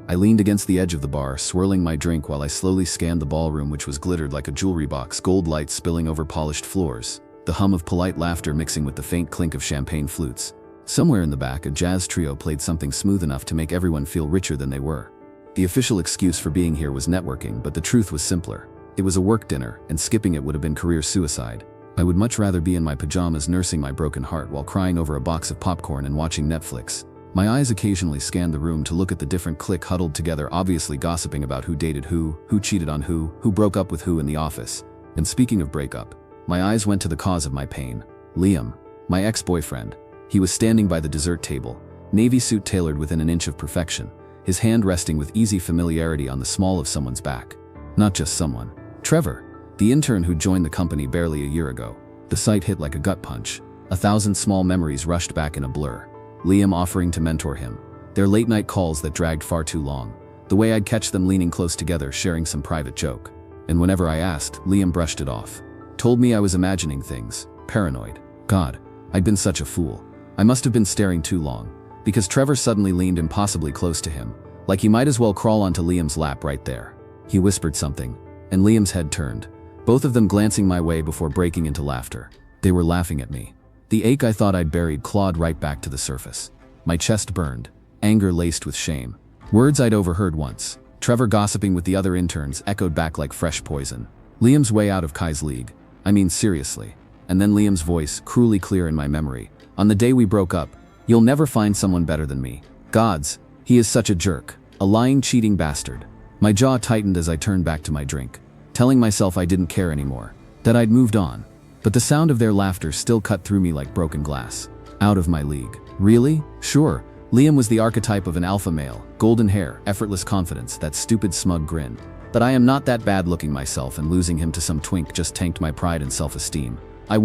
I leaned against the edge of the bar, swirling my drink while I slowly scanned the ballroom, which was glittered like a jewelry box, gold lights spilling over polished floors, the hum of polite laughter mixing with the faint clink of champagne flutes. Somewhere in the back, a jazz trio played something smooth enough to make everyone feel richer than they were. The official excuse for being here was networking, but the truth was simpler. It was a work dinner, and skipping it would have been career suicide. I would much rather be in my pajamas nursing my broken heart while crying over a box of popcorn and watching Netflix. My eyes occasionally scanned the room to look at the different clique huddled together, obviously gossiping about who dated who cheated on who broke up with who in the office. And speaking of breakup, my eyes went to the cause of my pain. Liam, my ex-boyfriend. He was standing by the dessert table, navy suit tailored within an inch of perfection, his hand resting with easy familiarity on the small of someone's back. Not just someone. Trevor, the intern who joined the company barely a year ago. The sight hit like a gut punch. 1,000 small memories rushed back in a blur. Liam offering to mentor him. Their late-night calls that dragged far too long. The way I'd catch them leaning close together, sharing some private joke. And whenever I asked, Liam brushed it off. Told me I was imagining things. Paranoid. God, I'd been such a fool. I must have been staring too long. Because Trevor suddenly leaned impossibly close to him, like he might as well crawl onto Liam's lap right there. He whispered something, and Liam's head turned, both of them glancing my way before breaking into laughter. They were laughing at me. The ache I thought I'd buried clawed right back to the surface. My chest burned, anger laced with shame. Words I'd overheard once, Trevor gossiping with the other interns, echoed back like fresh poison. Liam's way out of Kai's league. I mean, seriously. And then Liam's voice, cruelly clear in my memory. On the day we broke up, you'll never find someone better than me. Gods, he is such a jerk. A lying, cheating bastard. My jaw tightened as I turned back to my drink, telling myself I didn't care anymore, that I'd moved on. But the sound of their laughter still cut through me like broken glass. Out of my league. Really? Sure. Liam was the archetype of an alpha male, golden hair, effortless confidence, that stupid smug grin. But I am not that bad looking myself, and losing him to some twink just tanked my pride and self-esteem. I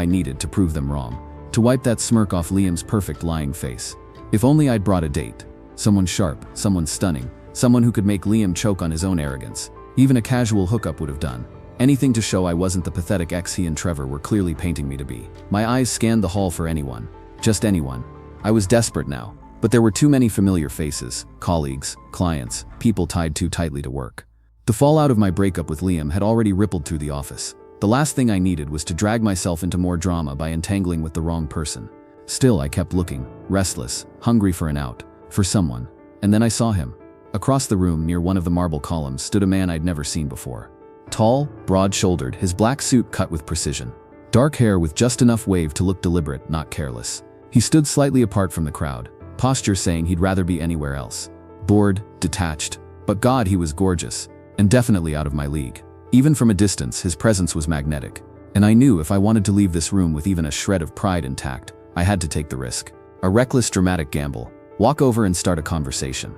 needed to prove them wrong. To wipe that smirk off Liam's perfect lying face. If only I'd brought a date. Someone sharp, someone stunning, someone who could make Liam choke on his own arrogance. Even a casual hookup would have done. Anything to show I wasn't the pathetic ex he and Trevor were clearly painting me to be. My eyes scanned the hall for anyone. Just anyone. I was desperate now, but there were too many familiar faces, colleagues, clients, people tied too tightly to work. The fallout of my breakup with Liam had already rippled through the office. The last thing I needed was to drag myself into more drama by entangling with the wrong person. Still, I kept looking, restless, hungry for an out, for someone. And then I saw him. Across the room, near one of the marble columns, stood a man I'd never seen before. Tall, broad-shouldered, his black suit cut with precision. Dark hair with just enough wave to look deliberate, not careless. He stood slightly apart from the crowd, posture saying he'd rather be anywhere else. Bored, detached, but God, he was gorgeous, and definitely out of my league. Even from a distance, his presence was magnetic. And I knew if I wanted to leave this room with even a shred of pride intact, I had to take the risk. A reckless, dramatic gamble. Walk over and start a conversation.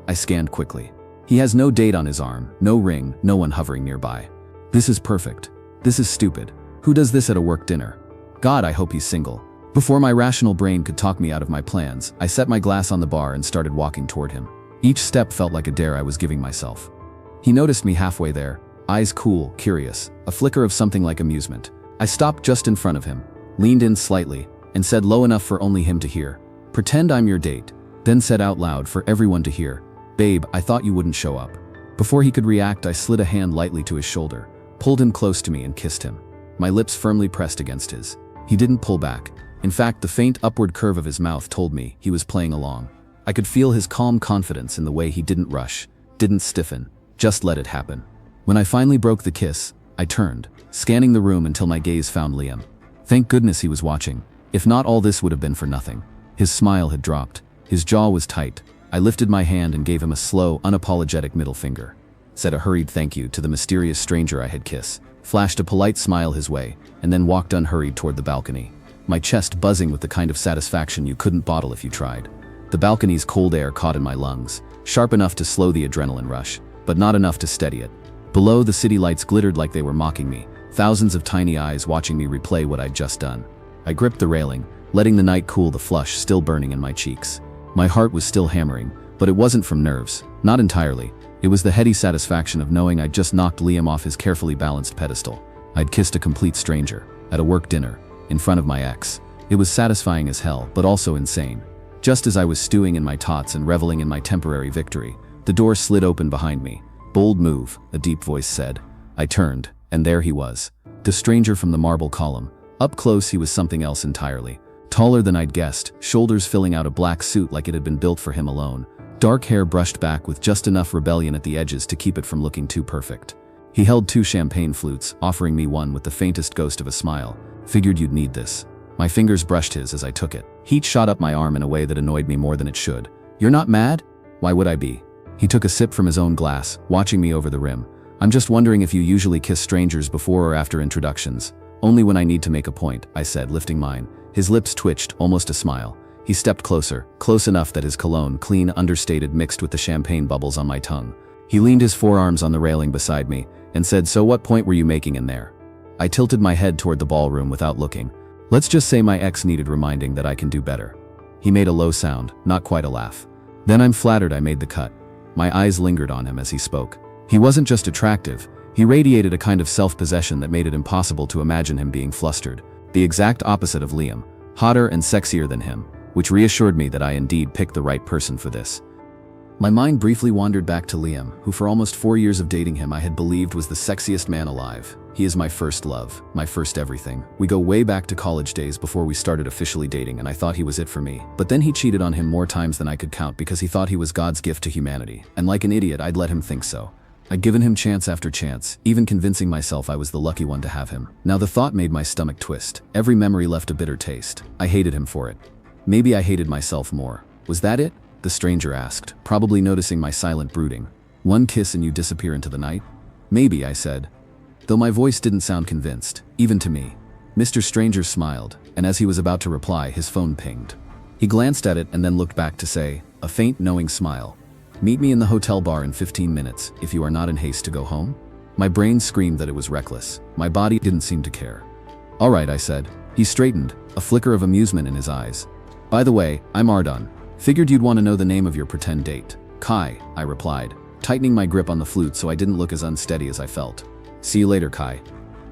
I scanned quickly. He has no date on his arm, no ring, no one hovering nearby. This is perfect. This is stupid. Who does this at a work dinner? God, I hope he's single. Before my rational brain could talk me out of my plans, I set my glass on the bar and started walking toward him. Each step felt like a dare I was giving myself. He noticed me halfway there, eyes cool, curious, a flicker of something like amusement. I stopped just in front of him, leaned in slightly, and said low enough for only him to hear, "Pretend I'm your date," then said out loud for everyone to hear, "Babe, I thought you wouldn't show up." Before he could react, I slid a hand lightly to his shoulder, pulled him close to me and kissed him. My lips firmly pressed against his. He didn't pull back. In fact, the faint upward curve of his mouth told me he was playing along. I could feel his calm confidence in the way he didn't rush, didn't stiffen, just let it happen. When I finally broke the kiss, I turned, scanning the room until my gaze found Liam. Thank goodness he was watching. If not, all this would have been for nothing. His smile had dropped. His jaw was tight. I lifted my hand and gave him a slow, unapologetic middle finger. Said a hurried thank you to the mysterious stranger I had kissed, flashed a polite smile his way, and then walked unhurried toward the balcony. My chest buzzing with the kind of satisfaction you couldn't bottle if you tried. The balcony's cold air caught in my lungs, sharp enough to slow the adrenaline rush, but not enough to steady it. Below, the city lights glittered like they were mocking me, thousands of tiny eyes watching me replay what I'd just done. I gripped the railing, letting the night cool the flush still burning in my cheeks. My heart was still hammering, but it wasn't from nerves, not entirely. It was the heady satisfaction of knowing I'd just knocked Liam off his carefully balanced pedestal. I'd kissed a complete stranger, at a work dinner, in front of my ex. It was satisfying as hell, but also insane. Just as I was stewing in my tots and reveling in my temporary victory, the door slid open behind me. "Bold move," a deep voice said. I turned, and there he was. The stranger from the marble column. Up close he was something else entirely. Taller than I'd guessed, shoulders filling out a black suit like it had been built for him alone. Dark hair brushed back with just enough rebellion at the edges to keep it from looking too perfect. He held 2 champagne flutes, offering me one with the faintest ghost of a smile. "Figured you'd need this." My fingers brushed his as I took it. Heat shot up my arm in a way that annoyed me more than it should. "You're not mad?" "Why would I be?" He took a sip from his own glass, watching me over the rim. "I'm just wondering if you usually kiss strangers before or after introductions." "Only when I need to make a point," I said, lifting mine. His lips twitched, almost a smile. He stepped closer, close enough that his cologne, clean, understated, mixed with the champagne bubbles on my tongue. He leaned his forearms on the railing beside me and said, "So what point were you making in there?" I tilted my head toward the ballroom without looking. "Let's just say my ex needed reminding that I can do better." He made a low sound, not quite a laugh. "Then I'm flattered I made the cut." My eyes lingered on him as he spoke. He wasn't just attractive, he radiated a kind of self-possession that made it impossible to imagine him being flustered. The exact opposite of Liam, hotter and sexier than him, which reassured me that I indeed picked the right person for this. My mind briefly wandered back to Liam, who for almost 4 years of dating him I had believed was the sexiest man alive. He is my first love, my first everything. We go way back to college days before we started officially dating, and I thought he was it for me. But then he cheated on him more times than I could count because he thought he was God's gift to humanity, and like an idiot I'd let him think so. I'd given him chance after chance, even convincing myself I was the lucky one to have him. Now the thought made my stomach twist. Every memory left a bitter taste. I hated him for it. Maybe I hated myself more. Was that it? The stranger asked, probably noticing my silent brooding. "One kiss and you disappear into the night?" "Maybe," I said, though my voice didn't sound convinced, even to me. Mr. Stranger smiled, and as he was about to reply, his phone pinged. He glanced at it and then looked back to say, a faint, knowing smile, "Meet me in the hotel bar in 15 minutes, if you are not in haste to go home." My brain screamed that it was reckless. My body didn't seem to care. "All right," I said. He straightened, a flicker of amusement in his eyes. "By the way, I'm Aidan. Figured you'd want to know the name of your pretend date." "Kai," I replied, tightening my grip on the flute so I didn't look as unsteady as I felt. "See you later, Kai."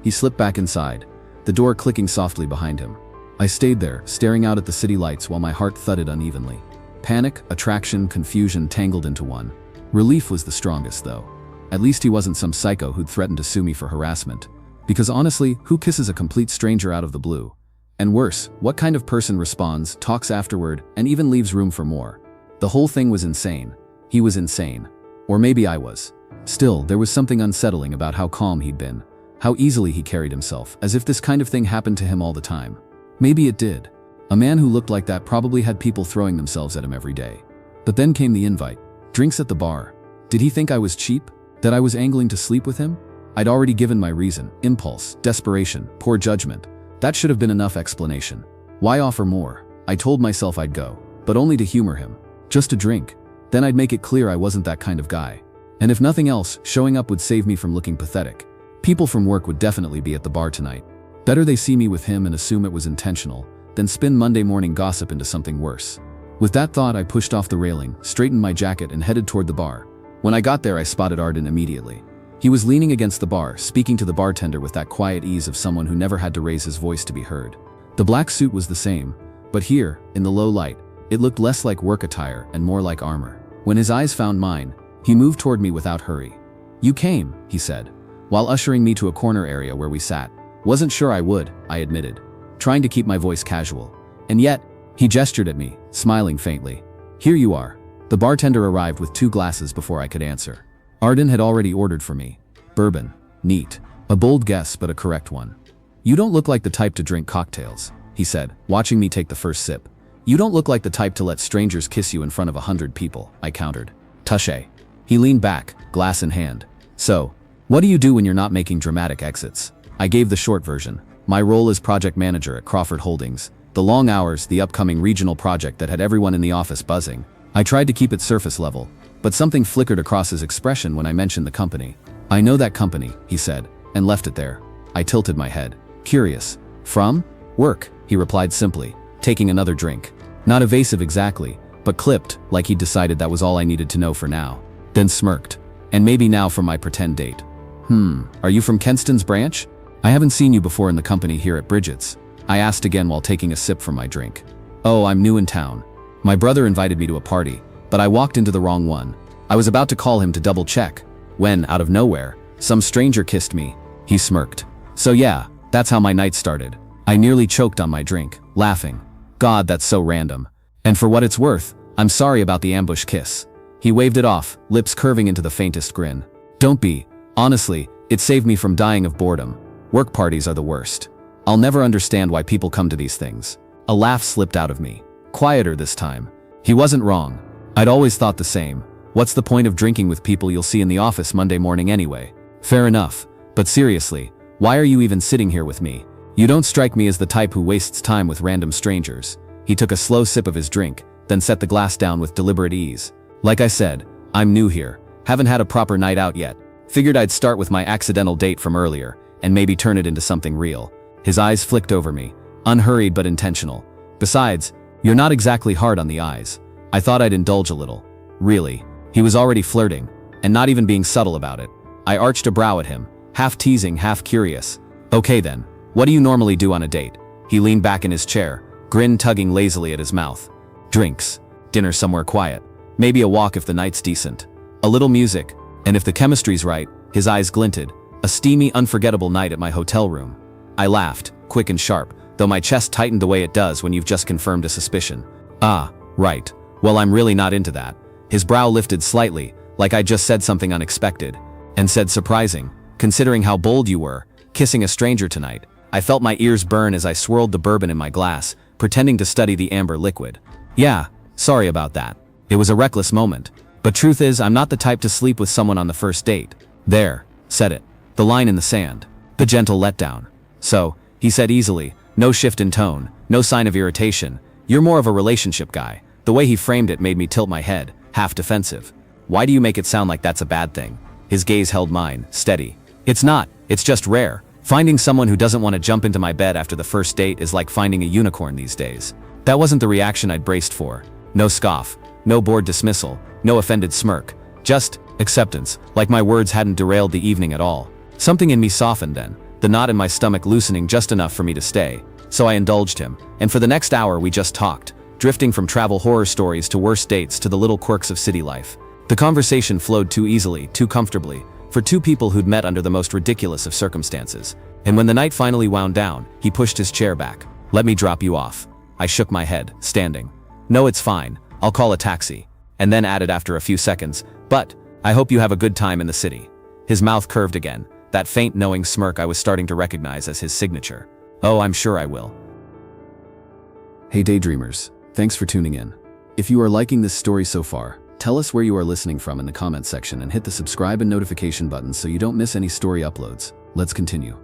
He slipped back inside, the door clicking softly behind him. I stayed there, staring out at the city lights while my heart thudded unevenly. Panic, attraction, confusion tangled into one. Relief was the strongest, though. At least he wasn't some psycho who'd threatened to sue me for harassment. Because honestly, who kisses a complete stranger out of the blue? And worse, what kind of person responds, talks afterward, and even leaves room for more? The whole thing was insane. He was insane. Or maybe I was. Still, there was something unsettling about how calm he'd been. How easily he carried himself, as if this kind of thing happened to him all the time. Maybe it did. A man who looked like that probably had people throwing themselves at him every day. But then came the invite. Drinks at the bar. Did he think I was cheap? That I was angling to sleep with him? I'd already given my reason. Impulse, desperation, poor judgment. That should have been enough explanation. Why offer more? I told myself I'd go, but only to humor him. Just a drink. Then I'd make it clear I wasn't that kind of guy. And if nothing else, showing up would save me from looking pathetic. People from work would definitely be at the bar tonight. Better they see me with him and assume it was intentional, than spin Monday morning gossip into something worse. With that thought, I pushed off the railing, straightened my jacket, and headed toward the bar. When I got there, I spotted Aidan immediately. He was leaning against the bar, speaking to the bartender with that quiet ease of someone who never had to raise his voice to be heard. The black suit was the same, but here, in the low light, it looked less like work attire and more like armor. When his eyes found mine, he moved toward me without hurry. "You came," he said, while ushering me to a corner area where we sat. "Wasn't sure I would," I admitted, trying to keep my voice casual. "And yet," he gestured at me, smiling faintly. "Here you are." The bartender arrived with 2 glasses before I could answer. Aidan had already ordered for me. Bourbon. Neat. A bold guess, but a correct one. "You don't look like the type to drink cocktails," he said, watching me take the first sip. "You don't look like the type to let strangers kiss you in front of 100 people, I countered. "Touché." He leaned back, glass in hand. "So, what do you do when you're not making dramatic exits?" I gave the short version. My role as project manager at Crawford Holdings. The long hours, the upcoming regional project that had everyone in the office buzzing. I tried to keep it surface level, but something flickered across his expression when I mentioned the company. "I know that company," he said, and left it there. I tilted my head. Curious. "From?" "Work," he replied simply, taking another drink. Not evasive exactly, but clipped, like he'd decided that was all I needed to know for now. Then smirked. "And maybe now for my pretend date." Are you from Kenston's branch?" "I haven't seen you before in the company here at Bridget's," I asked again while taking a sip from my drink. "Oh, I'm new in town." My brother invited me to a party, but I walked into the wrong one. I was about to call him to double check, when, out of nowhere, some stranger kissed me. He smirked. So yeah, that's how my night started. I nearly choked on my drink, laughing. God, that's so random. And for what it's worth, I'm sorry about the ambush kiss. He waved it off, lips curving into the faintest grin. Don't be. Honestly, it saved me from dying of boredom. Work parties are the worst. I'll never understand why people come to these things. A laugh slipped out of me. Quieter this time. He wasn't wrong. I'd always thought the same. What's the point of drinking with people you'll see in the office Monday morning anyway? Fair enough. But seriously, why are you even sitting here with me? You don't strike me as the type who wastes time with random strangers. He took a slow sip of his drink, then set the glass down with deliberate ease. Like I said, I'm new here. Haven't had a proper night out yet. Figured I'd start with my accidental date from earlier, and maybe turn it into something real. His eyes flicked over me, unhurried but intentional. Besides, you're not exactly hard on the eyes. I thought I'd indulge a little. Really. He was already flirting, and not even being subtle about it. I arched a brow at him, half teasing, half curious. Okay then, what do you normally do on a date? He leaned back in his chair, grin tugging lazily at his mouth. Drinks. Dinner somewhere quiet. Maybe a walk if the night's decent. A little music, and if the chemistry's right, his eyes glinted. A steamy, unforgettable night at my hotel room. I laughed, quick and sharp, though my chest tightened the way it does when you've just confirmed a suspicion. Ah, right. Well, I'm really not into that. His brow lifted slightly, like I just said something unexpected. And said surprising, considering how bold you were, kissing a stranger tonight. I felt my ears burn as I swirled the bourbon in my glass, pretending to study the amber liquid. Yeah, sorry about that. It was a reckless moment. But truth is, I'm not the type to sleep with someone on the first date. There, said it. The line in the sand. The gentle letdown. So, he said easily, no shift in tone, no sign of irritation. You're more of a relationship guy. The way he framed it made me tilt my head, half defensive. Why do you make it sound like that's a bad thing? His gaze held mine, steady. It's not, it's just rare. Finding someone who doesn't want to jump into my bed after the first date is like finding a unicorn these days. That wasn't the reaction I'd braced for. No scoff, no bored dismissal, no offended smirk. Just acceptance, like my words hadn't derailed the evening at all. Something in me softened then, the knot in my stomach loosening just enough for me to stay. So I indulged him, and for the next hour we just talked, drifting from travel horror stories to worst dates to the little quirks of city life. The conversation flowed too easily, too comfortably, for two people who'd met under the most ridiculous of circumstances. And when the night finally wound down, he pushed his chair back. Let me drop you off. I shook my head, standing. No, it's fine. I'll call a taxi. And then added after a few seconds, but I hope you have a good time in the city. His mouth curved again, that faint knowing smirk I was starting to recognize as his signature. Oh, I'm sure I will. Hey Daydreamers, thanks for tuning in. If you are liking this story so far, tell us where you are listening from in the comments section and hit the subscribe and notification buttons so you don't miss any story uploads. Let's continue.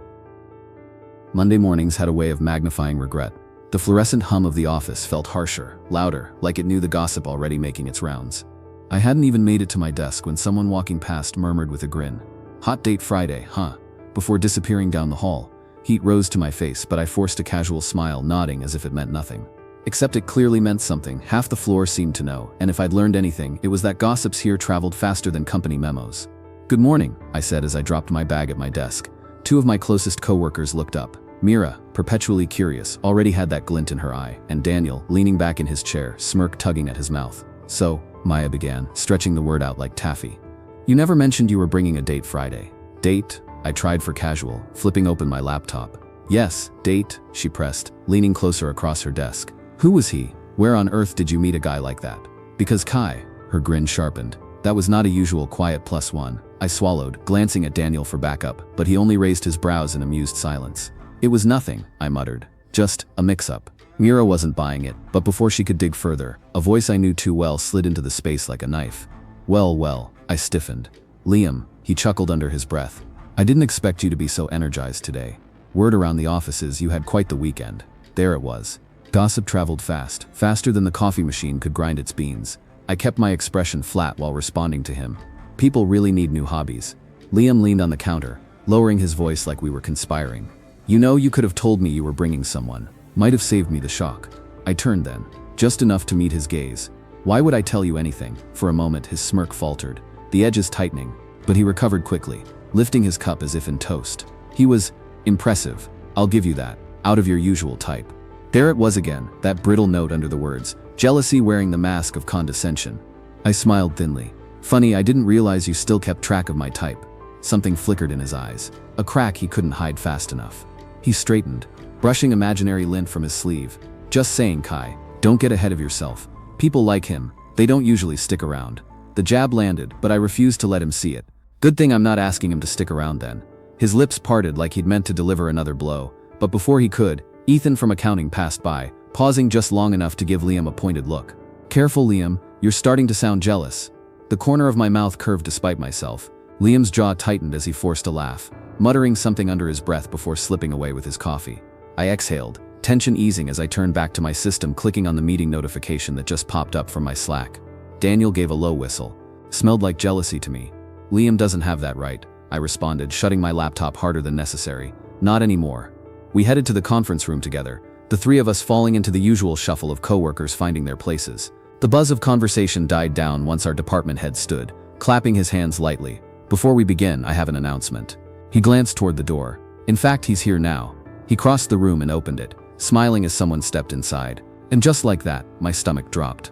Monday mornings had a way of magnifying regret. The fluorescent hum of the office felt harsher, louder, like it knew the gossip already making its rounds. I hadn't even made it to my desk when someone walking past murmured with a grin, "Hot date Friday, huh?" Before disappearing down the hall. Heat rose to my face, but I forced a casual smile, nodding as if it meant nothing. Except it clearly meant something. Half the floor seemed to know, and if I'd learned anything, it was that gossips here traveled faster than company memos. "Good morning," I said as I dropped my bag at my desk. Two of my closest coworkers looked up. Mira, perpetually curious, already had that glint in her eye, and Daniel, leaning back in his chair, smirk tugging at his mouth. "So," Maya began, stretching the word out like taffy. "You never mentioned you were bringing a date Friday." "Date?" I tried for casual, flipping open my laptop. "Yes, date," she pressed, leaning closer across her desk. "Who was he? Where on earth did you meet a guy like that?" "Because Kai," her grin sharpened. "That was not a usual quiet +1. I swallowed, glancing at Daniel for backup, but he only raised his brows in amused silence. "It was nothing," I muttered. "Just a mix-up." Mira wasn't buying it, but before she could dig further, a voice I knew too well slid into the space like a knife. Well, I stiffened. "Liam," he chuckled under his breath. "I didn't expect you to be so energized today. Word around the office is you had quite the weekend." There it was. Gossip traveled fast, faster than the coffee machine could grind its beans. I kept my expression flat while responding to him. People really need new hobbies. Liam leaned on the counter, lowering his voice like we were conspiring. "You know, you could have told me you were bringing someone. Might have saved me the shock." I turned then, just enough to meet his gaze. "Why would I tell you anything?" For a moment his smirk faltered, the edges tightening, but he recovered quickly, lifting his cup as if in toast. He was impressive, I'll give you that, out of your usual type. There it was again, that brittle note under the words, jealousy wearing the mask of condescension. I smiled thinly. Funny, I didn't realize you still kept track of my type. Something flickered in his eyes, a crack he couldn't hide fast enough. He straightened, brushing imaginary lint from his sleeve. Just saying, Kai, don't get ahead of yourself. People like him, they don't usually stick around. The jab landed, but I refused to let him see it. Good thing I'm not asking him to stick around then. His lips parted like he'd meant to deliver another blow, but before he could, Ethan from accounting passed by, pausing just long enough to give Liam a pointed look. Careful, Liam, you're starting to sound jealous. The corner of my mouth curved despite myself. Liam's jaw tightened as he forced a laugh, muttering something under his breath before slipping away with his coffee. I exhaled, tension easing as I turned back to my system, clicking on the meeting notification that just popped up from my Slack. Daniel gave a low whistle. Smelled like jealousy to me. Liam doesn't have that right, I responded, shutting my laptop harder than necessary. Not anymore. We headed to the conference room together, the three of us falling into the usual shuffle of coworkers finding their places. The buzz of conversation died down once our department head stood, clapping his hands lightly. Before we begin, I have an announcement. He glanced toward the door. In fact, he's here now. He crossed the room and opened it, smiling as someone stepped inside. And just like that, my stomach dropped.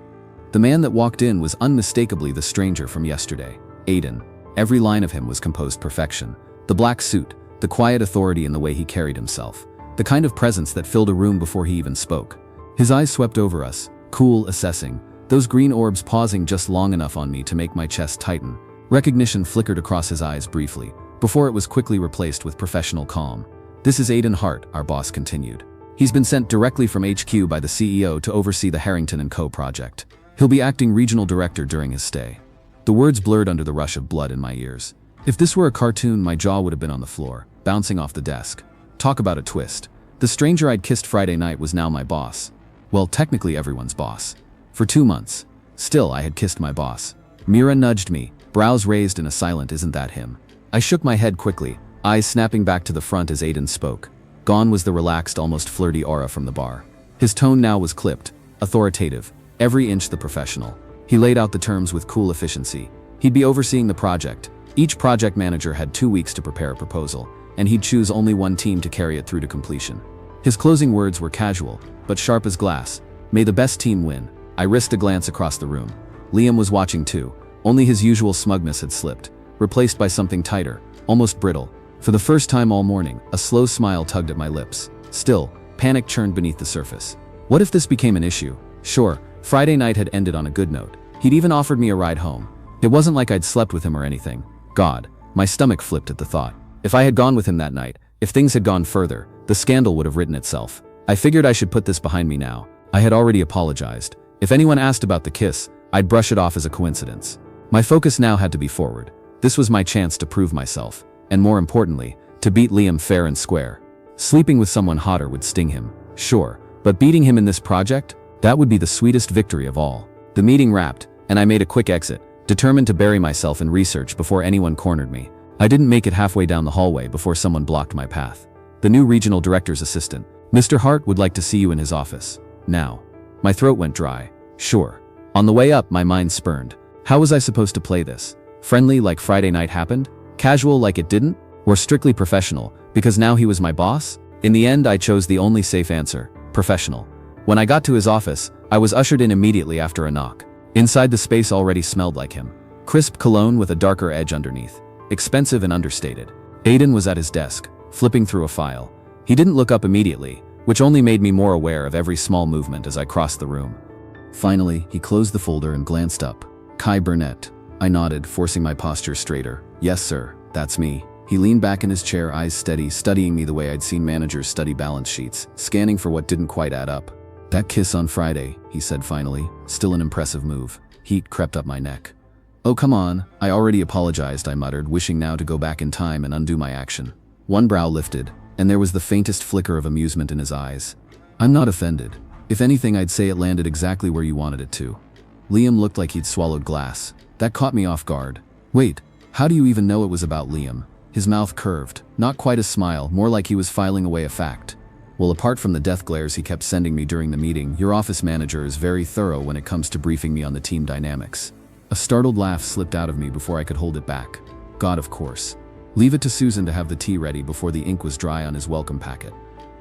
The man that walked in was unmistakably the stranger from yesterday, Aidan. Every line of him was composed perfection. The black suit, the quiet authority in the way he carried himself, the kind of presence that filled a room before he even spoke. His eyes swept over us, cool, assessing, those green orbs pausing just long enough on me to make my chest tighten. Recognition flickered across his eyes briefly, before it was quickly replaced with professional calm. This is Aidan Hart, our boss continued. He's been sent directly from HQ by the CEO to oversee the Harrington & Co. project. He'll be acting regional director during his stay. The words blurred under the rush of blood in my ears. If this were a cartoon, my jaw would have been on the floor, bouncing off the desk. Talk about a twist. The stranger I'd kissed Friday night was now my boss. Well, technically everyone's boss. For 2 months. Still, I had kissed my boss. Mira nudged me, brows raised in a silent "isn't that him?" I shook my head quickly, eyes snapping back to the front as Aidan spoke. Gone was the relaxed, almost flirty aura from the bar. His tone now was clipped, authoritative, every inch the professional. He laid out the terms with cool efficiency. He'd be overseeing the project. Each project manager had 2 weeks to prepare a proposal, and he'd choose only one team to carry it through to completion. His closing words were casual, but sharp as glass. May the best team win. I risked a glance across the room. Liam was watching too, only his usual smugness had slipped, replaced by something tighter, almost brittle. For the first time all morning, a slow smile tugged at my lips. Still, panic churned beneath the surface. What if this became an issue? Sure, Friday night had ended on a good note. He'd even offered me a ride home. It wasn't like I'd slept with him or anything. God, my stomach flipped at the thought. If I had gone with him that night, if things had gone further, the scandal would have written itself. I figured I should put this behind me now. I had already apologized. If anyone asked about the kiss, I'd brush it off as a coincidence. My focus now had to be forward. This was my chance to prove myself, and more importantly, to beat Liam fair and square. Sleeping with someone hotter would sting him, sure, but beating him in this project? That would be the sweetest victory of all. The meeting wrapped, and I made a quick exit, determined to bury myself in research before anyone cornered me. I didn't make it halfway down the hallway before someone blocked my path. The new regional director's assistant. Mr. Hart would like to see you in his office. Now. My throat went dry. Sure. On the way up, my mind spurned. How was I supposed to play this? Friendly like Friday night happened? Casual like it didn't? Or strictly professional, because now he was my boss? In the end, I chose the only safe answer, professional. When I got to his office, I was ushered in immediately after a knock. Inside, the space already smelled like him. Crisp cologne with a darker edge underneath. Expensive and understated. Aidan was at his desk, flipping through a file. He didn't look up immediately, which only made me more aware of every small movement as I crossed the room. Finally, he closed the folder and glanced up. Kai Bernnet. I nodded, forcing my posture straighter. Yes, sir, that's me. He leaned back in his chair, eyes steady, studying me the way I'd seen managers study balance sheets, scanning for what didn't quite add up. That kiss on Friday, he said finally, still an impressive move. Heat crept up my neck. Oh, come on, I already apologized, I muttered, wishing now to go back in time and undo my action. One brow lifted, and there was the faintest flicker of amusement in his eyes. I'm not offended. If anything, I'd say it landed exactly where you wanted it to. Liam looked like he'd swallowed glass. That caught me off guard. Wait, how do you even know it was about Liam? His mouth curved, not quite a smile, more like he was filing away a fact. Well, apart from the death glares he kept sending me during the meeting, your office manager is very thorough when it comes to briefing me on the team dynamics. A startled laugh slipped out of me before I could hold it back. God, of course. Leave it to Susan to have the tea ready before the ink was dry on his welcome packet.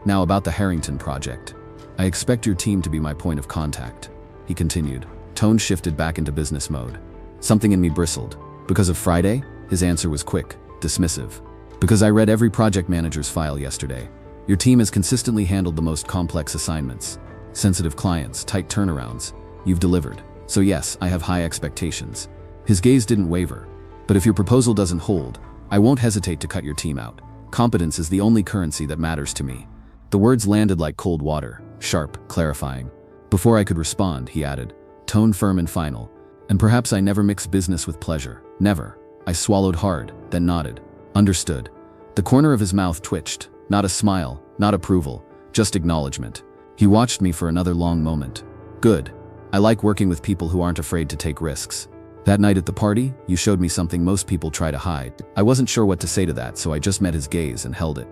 Now about the Harrington project. I expect your team to be my point of contact. he continued. Tone shifted back into business mode. Something in me bristled. Because of Friday? His answer was quick, dismissive. Because I read every project manager's file yesterday. Your team has consistently handled the most complex assignments. Sensitive clients, tight turnarounds. You've delivered. So yes, I have high expectations. His gaze didn't waver. But if your proposal doesn't hold, I won't hesitate to cut your team out. Competence is the only currency that matters to me. The words landed like cold water, sharp, clarifying. Before I could respond, he added, tone firm and final. And perhaps I never mix business with pleasure. Never. I swallowed hard, then nodded. Understood. The corner of his mouth twitched. Not a smile, not approval, just acknowledgement. He watched me for another long moment. Good. I like working with people who aren't afraid to take risks. That night at the party, you showed me something most people try to hide. I wasn't sure what to say to that, so I just met his gaze and held it.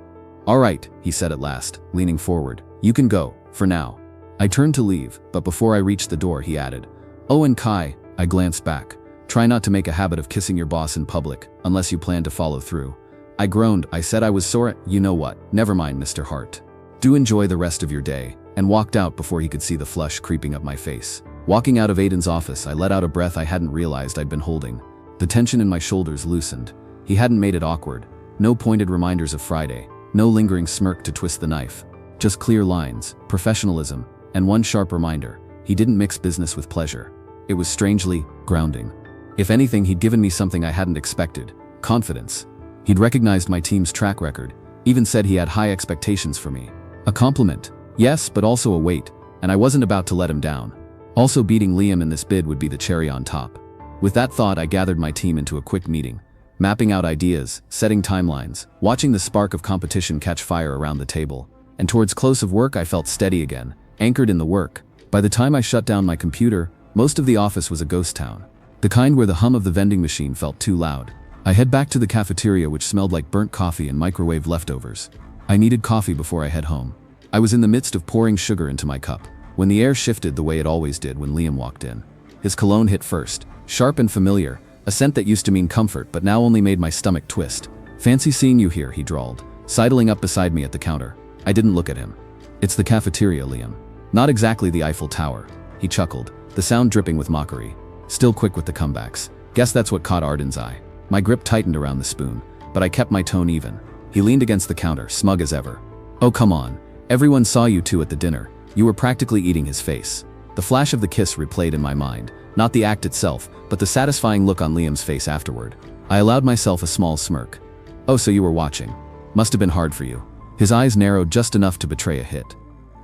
All right, he said at last, leaning forward. You can go, for now. I turned to leave, but before I reached the door, he added, Oh, and Kai, I glanced back. Try not to make a habit of kissing your boss in public, unless you plan to follow through. I groaned. I said I was sore. You know what? Never mind, Mr. Hart. Do enjoy the rest of your day, and walked out before he could see the flush creeping up my face. Walking out of Aidan's office, I let out a breath I hadn't realized I'd been holding. The tension in my shoulders loosened. He hadn't made it awkward. No pointed reminders of Friday. No lingering smirk to twist the knife. Just clear lines, professionalism, and one sharp reminder. He didn't mix business with pleasure. It was strangely grounding. If anything, he'd given me something I hadn't expected. Confidence. He'd recognized my team's track record, even said he had high expectations for me. A compliment, yes, but also a weight, and I wasn't about to let him down. Also, beating Liam in this bid would be the cherry on top. With that thought, I gathered my team into a quick meeting, mapping out ideas, setting timelines, watching the spark of competition catch fire around the table. And towards close of work, I felt steady again, anchored in the work. By the time I shut down my computer, most of the office was a ghost town. The kind where the hum of the vending machine felt too loud. I head back to the cafeteria, which smelled like burnt coffee and microwave leftovers. I needed coffee before I head home. I was in the midst of pouring sugar into my cup, when the air shifted the way it always did when Liam walked in. His cologne hit first, sharp and familiar, a scent that used to mean comfort but now only made my stomach twist. Fancy seeing you here, he drawled, sidling up beside me at the counter. I didn't look at him. It's the cafeteria, Liam. Not exactly the Eiffel Tower. He chuckled, the sound dripping with mockery. Still quick with the comebacks. Guess that's what caught Arden's eye. My grip tightened around the spoon, but I kept my tone even. He leaned against the counter, smug as ever. Oh, come on. Everyone saw you two at the dinner. You were practically eating his face. The flash of the kiss replayed in my mind, not the act itself, but the satisfying look on Liam's face afterward. I allowed myself a small smirk. Oh, so you were watching. Must have been hard for you. His eyes narrowed just enough to betray a hit.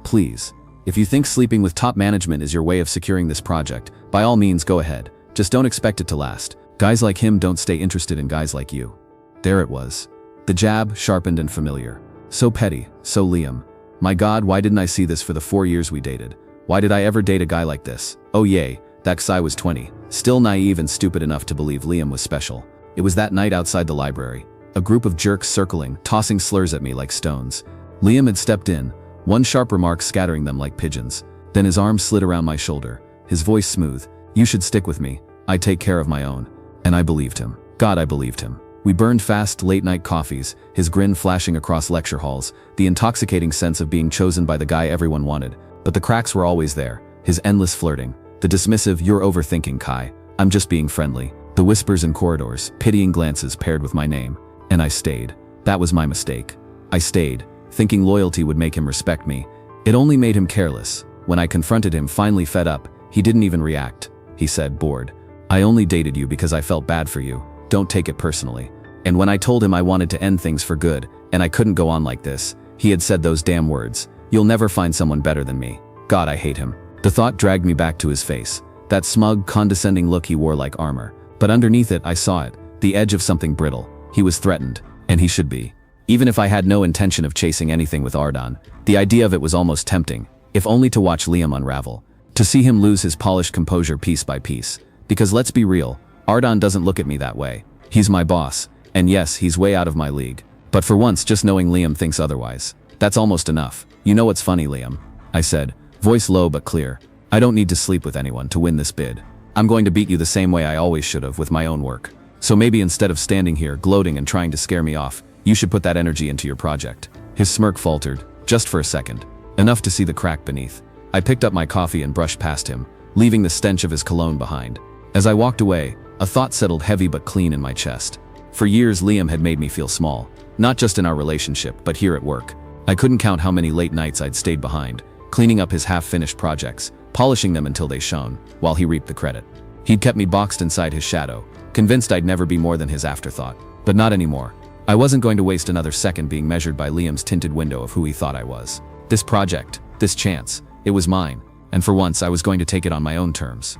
Please. If you think sleeping with top management is your way of securing this project, by all means go ahead. Just don't expect it to last. Guys like him don't stay interested in guys like you. There it was. The jab, sharpened and familiar. So petty, so Liam. My God, why didn't I see this for the 4 years we dated? Why did I ever date a guy like this? Oh yay, that guy was 20, still naive and stupid enough to believe Liam was special. It was that night outside the library. A group of jerks circling, tossing slurs at me like stones. Liam had stepped in, one sharp remark scattering them like pigeons. Then his arm slid around my shoulder, his voice smooth. You should stick with me. I take care of my own. And I believed him. God, I believed him. We burned fast late-night coffees, his grin flashing across lecture halls, the intoxicating sense of being chosen by the guy everyone wanted. But the cracks were always there, his endless flirting, the dismissive, you're overthinking, Kai. I'm just being friendly. The whispers in corridors, pitying glances paired with my name. And I stayed. That was my mistake. I stayed, thinking loyalty would make him respect me. It only made him careless. When I confronted him, finally fed up, he didn't even react. He said, bored. I only dated you because I felt bad for you. Don't take it personally. And when I told him I wanted to end things for good, and I couldn't go on like this, he had said those damn words. You'll never find someone better than me. God, I hate him. The thought dragged me back to his face. That smug, condescending look he wore like armor. But underneath it, I saw it. The edge of something brittle. He was threatened. And he should be. Even if I had no intention of chasing anything with Arden, the idea of it was almost tempting, if only to watch Liam unravel. To see him lose his polished composure piece by piece. Because let's be real, Arden doesn't look at me that way. He's my boss. And yes, he's way out of my league. But for once, just knowing Liam thinks otherwise. That's almost enough. You know what's funny, Liam? I said, voice low but clear. I don't need to sleep with anyone to win this bid. I'm going to beat you the same way I always should have with my own work. So maybe instead of standing here gloating and trying to scare me off, you should put that energy into your project. His smirk faltered, just for a second. Enough to see the crack beneath. I picked up my coffee and brushed past him. leaving the stench of his cologne behind. As I walked away, a thought settled heavy but clean in my chest. For years, Liam had made me feel small, not just in our relationship, but here at work. I couldn't count how many late nights I'd stayed behind, cleaning up his half-finished projects, polishing them until they shone, while he reaped the credit. He'd kept me boxed inside his shadow, convinced I'd never be more than his afterthought. But not anymore. I wasn't going to waste another second being measured by Liam's tinted window of who he thought I was. This project, this chance, it was mine, and for once I was going to take it on my own terms.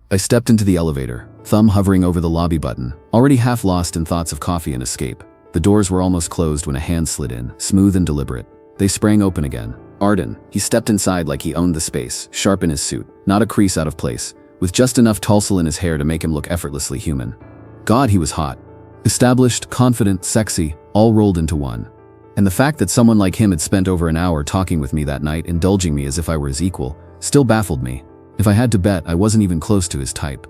I stepped into the elevator, thumb hovering over the lobby button, already half lost in thoughts of coffee and escape. The doors were almost closed when a hand slid in, smooth and deliberate. They sprang open again. Arden, he stepped inside like he owned the space, sharp in his suit, not a crease out of place, with just enough tousle in his hair to make him look effortlessly human. God, he was hot. Established, confident, sexy, all rolled into one. And the fact that someone like him had spent over an hour talking with me that night, indulging me as if I were his equal, still baffled me. If I had to bet, I wasn't even close to his type.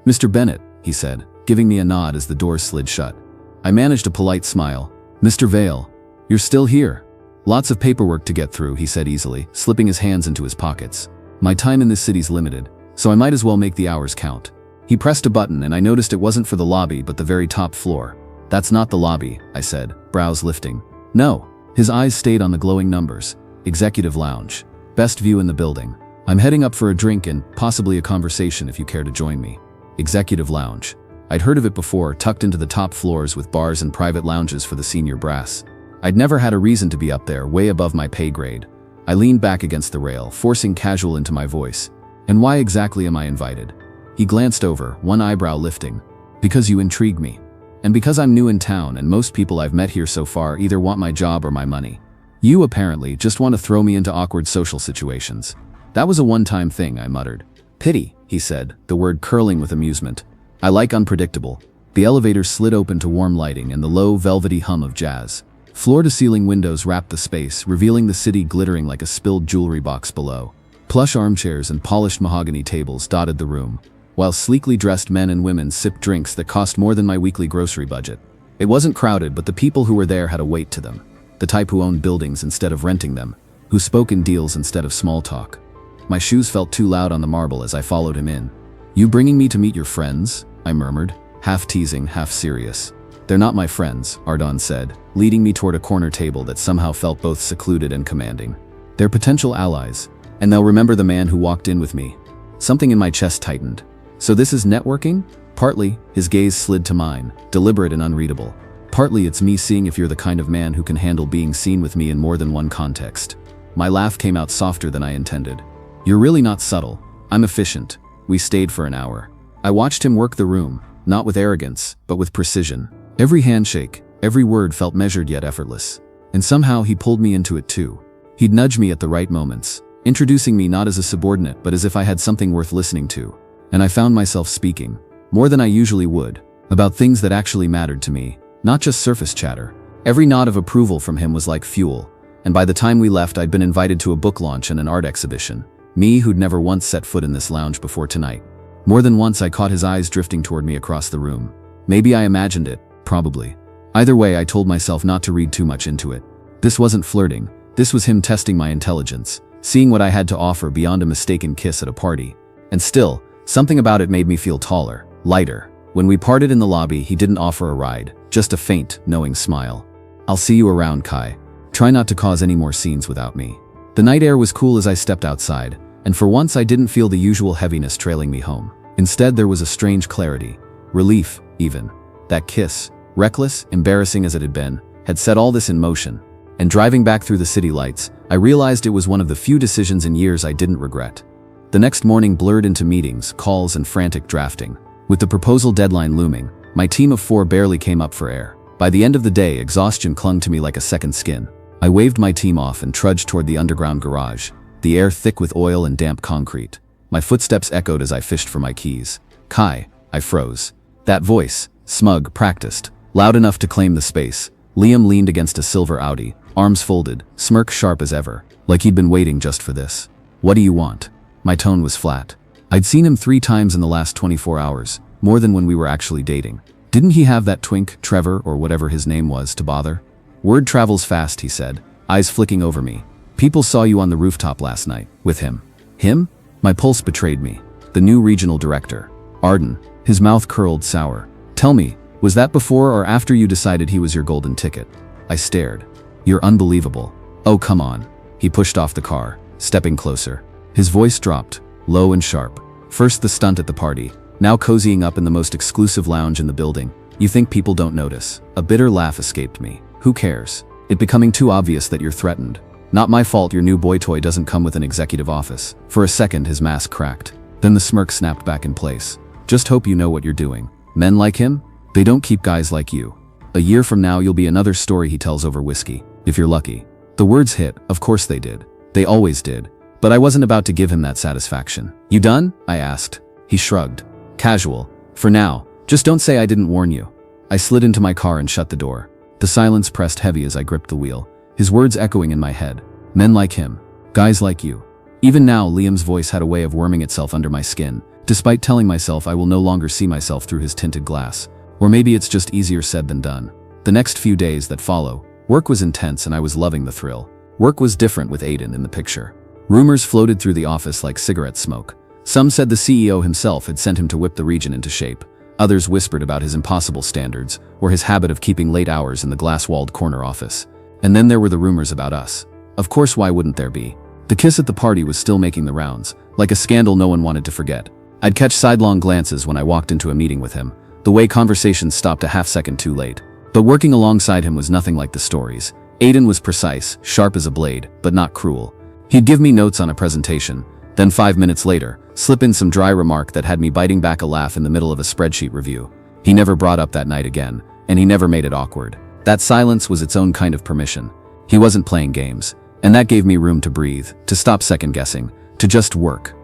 "Mr. Bennett," he said, giving me a nod as the doors slid shut. I managed a polite smile. "Mr. Vale, you're still here." "Lots of paperwork to get through," he said easily, slipping his hands into his pockets. "My time in this city's limited, so I might as well make the hours count." He pressed a button and I noticed it wasn't for the lobby but the very top floor. "That's not the lobby," I said, brows lifting. "No." His eyes stayed on the glowing numbers. "Executive lounge. Best view in the building. I'm heading up for a drink and possibly a conversation if you care to join me." Executive lounge. I'd heard of it before, tucked into the top floors with bars and private lounges for the senior brass. I'd never had a reason to be up there, way above my pay grade. I leaned back against the rail, forcing casual into my voice. "And why exactly am I invited?" He glanced over, one eyebrow lifting. "Because you intrigue me. And because I'm new in town and most people I've met here so far either want my job or my money. You, apparently, just want to throw me into awkward social situations." "That was a one-time thing," I muttered. "Pity," he said, the word curling with amusement. "I like unpredictable." The elevator slid open to warm lighting and the low, velvety hum of jazz. Floor-to-ceiling windows wrapped the space, revealing the city glittering like a spilled jewelry box below. Plush armchairs and polished mahogany tables dotted the room, while sleekly dressed men and women sipped drinks that cost more than my weekly grocery budget. It wasn't crowded, but the people who were there had a weight to them. The type who owned buildings instead of renting them, who spoke in deals instead of small talk. My shoes felt too loud on the marble as I followed him in. "You bringing me to meet your friends?" I murmured, half teasing, half serious. "They're not my friends," Arden said, leading me toward a corner table that somehow felt both secluded and commanding. "They're potential allies, and they'll remember the man who walked in with me." Something in my chest tightened. "So this is networking?" "Partly," his gaze slid to mine, deliberate and unreadable. "Partly it's me seeing if you're the kind of man who can handle being seen with me in more than one context." My laugh came out softer than I intended. "You're really not subtle. I'm efficient." We stayed for an hour. I watched him work the room, not with arrogance, but with precision. Every handshake, every word felt measured yet effortless. And somehow he pulled me into it too. He'd nudge me at the right moments, introducing me not as a subordinate but as if I had something worth listening to. And I found myself speaking, more than I usually would, about things that actually mattered to me, not just surface chatter. Every nod of approval from him was like fuel, and by the time we left I'd been invited to a book launch and an art exhibition. Me who'd never once set foot in this lounge before tonight. More than once I caught his eyes drifting toward me across the room. Maybe I imagined it, probably. Either way, I told myself not to read too much into it. This wasn't flirting, this was him testing my intelligence, seeing what I had to offer beyond a mistaken kiss at a party. And still, something about it made me feel taller, lighter. When we parted in the lobby, he didn't offer a ride, just a faint, knowing smile. "I'll see you around, Kai. Try not to cause any more scenes without me." The night air was cool as I stepped outside, and for once I didn't feel the usual heaviness trailing me home. Instead, there was a strange clarity, relief, even. That kiss, reckless, embarrassing as it had been, had set all this in motion. And driving back through the city lights, I realized it was one of the few decisions in years I didn't regret. The next morning blurred into meetings, calls, and frantic drafting. With the proposal deadline looming, my team of 4 barely came up for air. By the end of the day, exhaustion clung to me like a second skin. I waved my team off and trudged toward the underground garage, the air thick with oil and damp concrete. My footsteps echoed as I fished for my keys. "Kai," I froze. That voice, smug, practiced, loud enough to claim the space. Liam leaned against a silver Audi, arms folded, smirk sharp as ever, like he'd been waiting just for this. "What do you want?" My tone was flat. I'd seen him 3 times in the last 24 hours, more than when we were actually dating. Didn't he have that twink, Trevor, or whatever his name was, to bother? "Word travels fast," he said, eyes flicking over me. "People saw you on the rooftop last night, with him." "Him?" My pulse betrayed me. The new regional director, Arden, his mouth curled sour. Tell me, was that before or after you decided he was your golden ticket? I stared. You're unbelievable. Oh, come on. He pushed off the car, stepping closer. His voice dropped, low and sharp. First the stunt at the party, now cozying up in the most exclusive lounge in the building. You think people don't notice? A bitter laugh escaped me. Who cares? It becoming too obvious that you're threatened. Not my fault your new boy toy doesn't come with an executive office. For a second his mask cracked. Then the smirk snapped back in place. Just hope you know what you're doing. Men like him? They don't keep guys like you. A year from now you'll be another story he tells over whiskey, if you're lucky. The words hit, of course they did. They always did. But I wasn't about to give him that satisfaction. You done? I asked. He shrugged. Casual. For now. Just don't say I didn't warn you. I slid into my car and shut the door. The silence pressed heavy as I gripped the wheel, his words echoing in my head. Men like him. Guys like you. Even now, Liam's voice had a way of worming itself under my skin, despite telling myself I will no longer see myself through his tinted glass. Or maybe it's just easier said than done. The next few days that follow, work was intense and I was loving the thrill. Work was different with Aidan in the picture. Rumors floated through the office like cigarette smoke. Some said the CEO himself had sent him to whip the region into shape. Others whispered about his impossible standards, or his habit of keeping late hours in the glass-walled corner office. And then there were the rumors about us. Of course, why wouldn't there be? The kiss at the party was still making the rounds, like a scandal no one wanted to forget. I'd catch sidelong glances when I walked into a meeting with him, the way conversations stopped a half-second too late. But working alongside him was nothing like the stories. Aidan was precise, sharp as a blade, but not cruel. He'd give me notes on a presentation, then 5 minutes later, slip in some dry remark that had me biting back a laugh in the middle of a spreadsheet review. He never brought up that night again, and he never made it awkward. That silence was its own kind of permission. He wasn't playing games, and that gave me room to breathe, to stop second-guessing, to just work.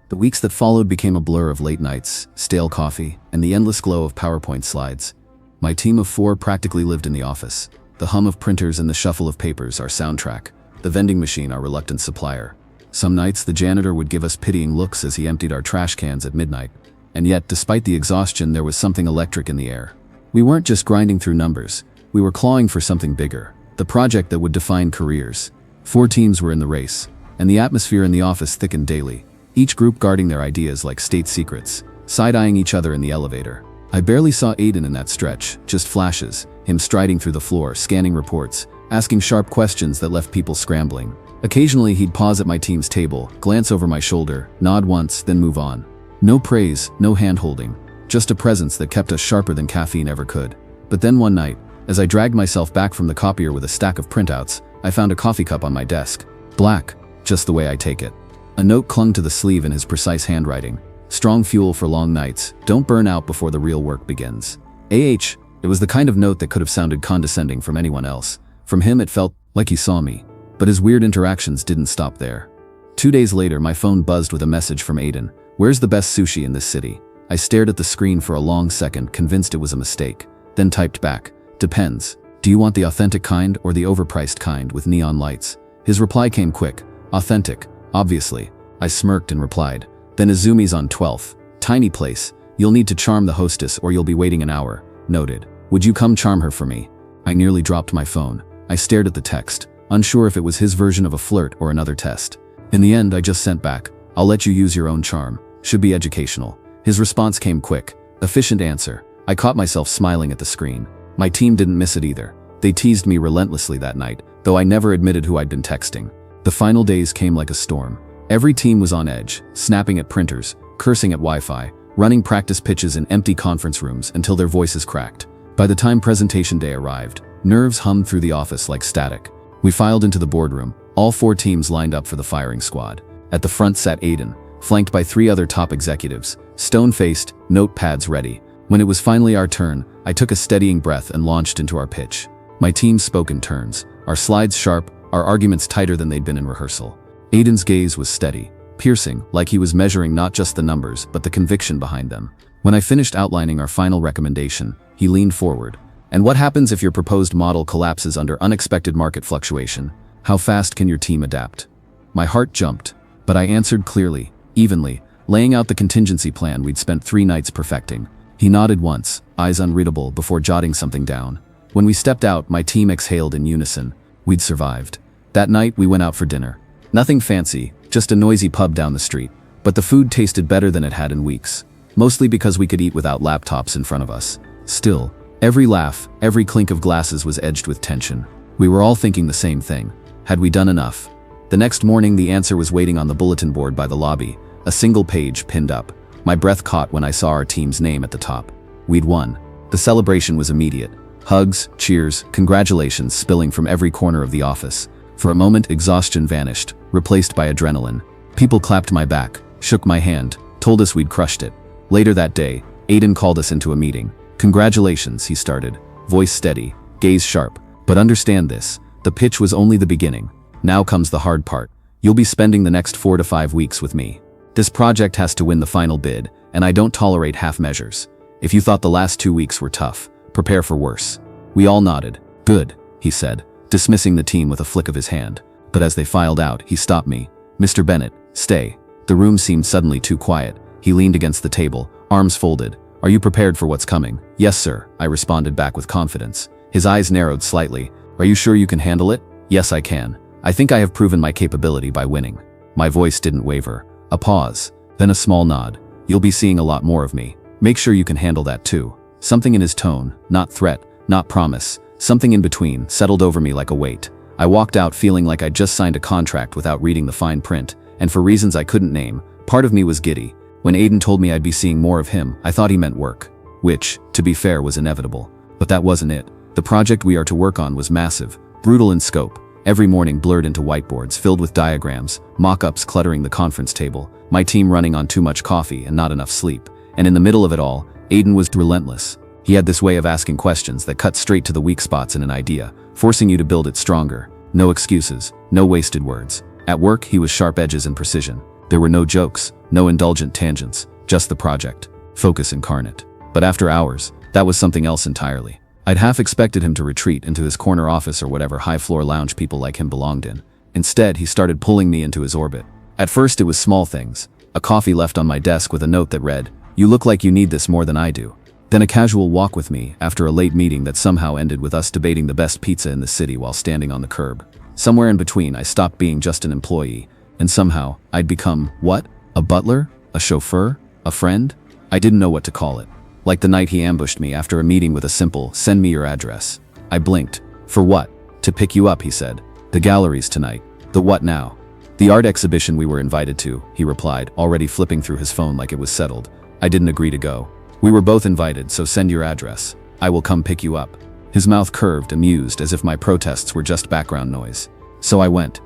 The weeks that followed became a blur of late nights, stale coffee, and the endless glow of PowerPoint slides. My team of 4 practically lived in the office. The hum of printers and the shuffle of papers, our soundtrack. The vending machine, our reluctant supplier. Some nights the janitor would give us pitying looks as he emptied our trash cans at midnight. And yet, despite the exhaustion, there was something electric in the air. We weren't just grinding through numbers. We were clawing for something bigger. The project that would define careers. 4 teams were in the race, and the atmosphere in the office thickened daily. Each group guarding their ideas like state secrets, side-eyeing each other in the elevator. I barely saw Aidan in that stretch, just flashes, him striding through the floor, scanning reports, asking sharp questions that left people scrambling. Occasionally he'd pause at my team's table, glance over my shoulder, nod once, then move on. No praise, no hand-holding, just a presence that kept us sharper than caffeine ever could. But then one night, as I dragged myself back from the copier with a stack of printouts, I found a coffee cup on my desk. Black, just the way I take it. A note clung to the sleeve in his precise handwriting. Strong fuel for long nights, don't burn out before the real work begins. It was the kind of note that could have sounded condescending from anyone else. From him it felt like he saw me. But his weird interactions didn't stop there. 2 days later my phone buzzed with a message from Aidan. Where's the best sushi in this city? I stared at the screen for a long second, convinced it was a mistake. Then typed back, depends. Do you want the authentic kind or the overpriced kind with neon lights? His reply came quick. Authentic, obviously. I smirked and replied. Then Izumi's on 12th. Tiny place. You'll need to charm the hostess or you'll be waiting an hour. Noted. Would you come charm her for me? I nearly dropped my phone. I stared at the text, unsure if it was his version of a flirt or another test. In the end, I just sent back, I'll let you use your own charm. Should be educational. His response came quick. Efficient answer. I caught myself smiling at the screen. My team didn't miss it either. They teased me relentlessly that night, though I never admitted who I'd been texting. The final days came like a storm. Every team was on edge, snapping at printers, cursing at Wi-Fi, running practice pitches in empty conference rooms until their voices cracked. By the time presentation day arrived, nerves hummed through the office like static. We filed into the boardroom, all 4 teams lined up for the firing squad. At the front sat Aidan, flanked by 3 other top executives, stone-faced, notepads ready. When it was finally our turn, I took a steadying breath and launched into our pitch. My team spoke in turns, our slides sharp, our arguments tighter than they'd been in rehearsal. Aidan's gaze was steady, piercing, like he was measuring not just the numbers, but the conviction behind them. When I finished outlining our final recommendation, he leaned forward. And what happens if your proposed model collapses under unexpected market fluctuation? How fast can your team adapt? My heart jumped, but I answered clearly, evenly, laying out the contingency plan we'd spent 3 nights perfecting. He nodded once, eyes unreadable, before jotting something down. When we stepped out, my team exhaled in unison. We'd survived. That night, we went out for dinner. Nothing fancy, just a noisy pub down the street, but the food tasted better than it had in weeks, mostly because we could eat without laptops in front of us. Still, every laugh, every clink of glasses was edged with tension. We were all thinking the same thing. Had we done enough? The next morning, the answer was waiting on the bulletin board by the lobby, a single page pinned up. My breath caught when I saw our team's name at the top. We'd won. The celebration was immediate. Hugs, cheers, congratulations spilling from every corner of the office. For a moment, exhaustion vanished, replaced by adrenaline. People clapped my back, shook my hand, told us we'd crushed it. Later that day, Aidan called us into a meeting. "Congratulations," he started, voice steady, gaze sharp. "But understand this, the pitch was only the beginning. Now comes the hard part. You'll be spending the next 4 to 5 weeks with me. This project has to win the final bid, and I don't tolerate half measures. If you thought the last 2 weeks were tough, prepare for worse." We all nodded. "Good," he said, dismissing the team with a flick of his hand. But as they filed out, he stopped me. "Mr. Bennett, stay." The room seemed suddenly too quiet. He leaned against the table, arms folded. "Are you prepared for what's coming?" "Yes, sir," I responded back with confidence. His eyes narrowed slightly. "Are you sure you can handle it?" "Yes, I can. I think I have proven my capability by winning." My voice didn't waver. A pause, then a small nod. "You'll be seeing a lot more of me. Make sure you can handle that too." Something in his tone, not threat, not promise, something in between, settled over me like a weight. I walked out feeling like I'd just signed a contract without reading the fine print, and for reasons I couldn't name, part of me was giddy. When Aidan told me I'd be seeing more of him, I thought he meant work, which, to be fair, was inevitable. But that wasn't it. The project we are to work on was massive, brutal in scope. Every morning blurred into whiteboards filled with diagrams, mock-ups cluttering the conference table, my team running on too much coffee and not enough sleep. And in the middle of it all, Aidan was relentless. He had this way of asking questions that cut straight to the weak spots in an idea, forcing you to build it stronger. No excuses, no wasted words. At work, he was sharp edges and precision. There were no jokes, no indulgent tangents, just the project. Focus incarnate. But after hours, that was something else entirely. I'd half expected him to retreat into his corner office or whatever high-floor lounge people like him belonged in. Instead, he started pulling me into his orbit. At first, it was small things. A coffee left on my desk with a note that read, "You look like you need this more than I do." Then a casual walk with me after a late meeting that somehow ended with us debating the best pizza in the city while standing on the curb. Somewhere in between, I stopped being just an employee, and somehow, I'd become, what? A butler? A chauffeur? A friend? I didn't know what to call it. Like the night he ambushed me after a meeting with a simple, "Send me your address." I blinked. "For what?" "To pick you up," he said. "The galleries tonight." "The what now?" "The art exhibition we were invited to," he replied, already flipping through his phone like it was settled. I didn't agree to go. "We were both invited, so send your address. I will come pick you up." His mouth curved, amused, as if my protests were just background noise. So I went.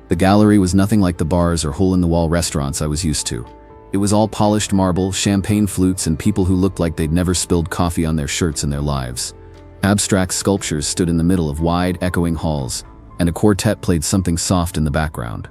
The gallery was nothing like the bars or hole-in-the-wall restaurants I was used to. It was all polished marble, champagne flutes, and people who looked like they'd never spilled coffee on their shirts in their lives. Abstract sculptures stood in the middle of wide, echoing halls, and a quartet played something soft in the background.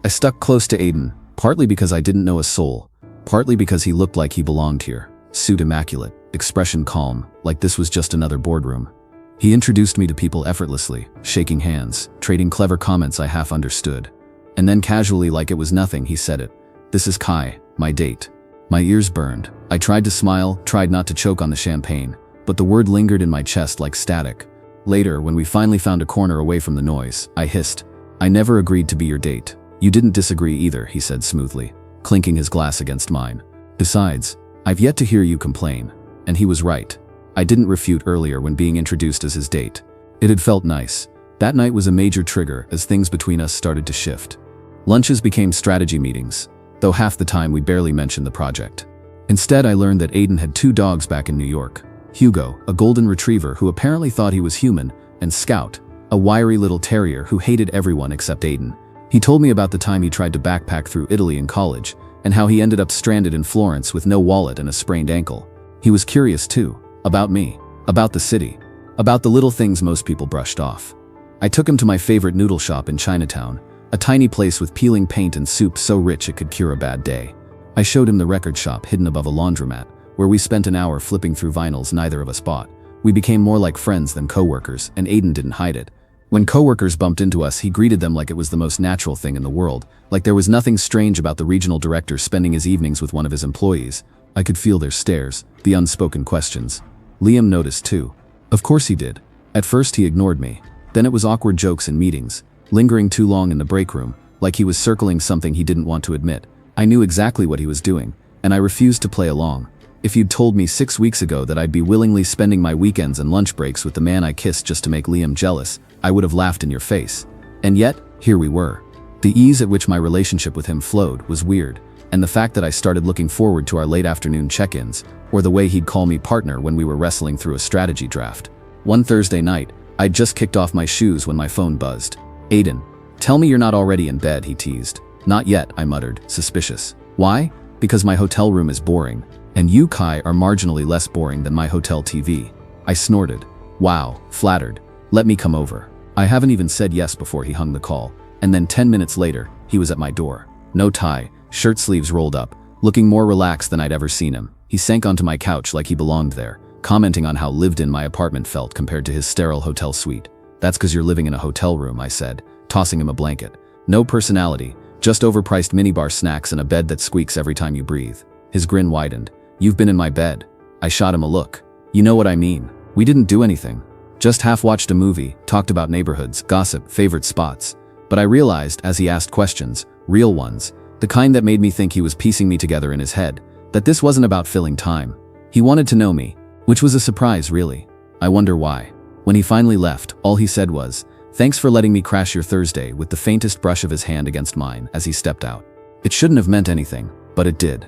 I stuck close to Aidan, partly because I didn't know a soul, partly because he looked like he belonged here. Suit immaculate, expression calm, like this was just another boardroom. He introduced me to people effortlessly, shaking hands, trading clever comments I half understood. And then casually, like it was nothing, he said it. "This is Kai, my date." My ears burned. I tried to smile, tried not to choke on the champagne, but the word lingered in my chest like static. Later, when we finally found a corner away from the noise, I hissed, "I never agreed to be your date." "You didn't disagree either," he said smoothly, clinking his glass against mine. "Besides, I've yet to hear you complain." And he was right. I didn't refute earlier when being introduced as his date. It had felt nice. That night was a major trigger as things between us started to shift. Lunches became strategy meetings, though half the time we barely mentioned the project. Instead, I learned that Aidan had 2 dogs back in New York. Hugo, a golden retriever who apparently thought he was human, and Scout, a wiry little terrier who hated everyone except Aidan. He told me about the time he tried to backpack through Italy in college, and how he ended up stranded in Florence with no wallet and a sprained ankle. He was curious too, about me, about the city, about the little things most people brushed off. I took him to my favorite noodle shop in Chinatown, a tiny place with peeling paint and soup so rich it could cure a bad day. I showed him the record shop hidden above a laundromat, where we spent an hour flipping through vinyls neither of us bought. We became more like friends than coworkers, and Aidan didn't hide it. When coworkers bumped into us, he greeted them like it was the most natural thing in the world, like there was nothing strange about the regional director spending his evenings with one of his employees. I could feel their stares, the unspoken questions. Liam noticed too. Of course he did. At first he ignored me. Then it was awkward jokes in meetings, lingering too long in the break room, like he was circling something he didn't want to admit. I knew exactly what he was doing, and I refused to play along. If you'd told me 6 weeks ago that I'd be willingly spending my weekends and lunch breaks with the man I kissed just to make Liam jealous, I would have laughed in your face. And yet, here we were. The ease at which my relationship with him flowed was weird, and the fact that I started looking forward to our late afternoon check-ins, or the way he'd call me partner when we were wrestling through a strategy draft. One Thursday night, I'd just kicked off my shoes when my phone buzzed. "Aidan, tell me you're not already in bed," he teased. "Not yet," I muttered, suspicious. "Why?" "Because my hotel room is boring, and you, Kai, are marginally less boring than my hotel TV." I snorted. "Wow, flattered. Let me come over." I haven't even said yes before he hung the call, and then 10 minutes later, he was at my door. No tie, shirt sleeves rolled up, looking more relaxed than I'd ever seen him. He sank onto my couch like he belonged there, commenting on how lived-in my apartment felt compared to his sterile hotel suite. "That's 'cause you're living in a hotel room," I said, tossing him a blanket. "No personality, just overpriced minibar snacks and a bed that squeaks every time you breathe." His grin widened. "You've been in my bed." I shot him a look. "You know what I mean. We didn't do anything. Just half-watched a movie, talked about neighborhoods, gossip, favorite spots." But I realized, as he asked questions, real ones, the kind that made me think he was piecing me together in his head, that this wasn't about filling time. He wanted to know me, which was a surprise, really. I wonder why. When he finally left, all he said was, "Thanks for letting me crash your Thursday," with the faintest brush of his hand against mine as he stepped out. It shouldn't have meant anything, but it did.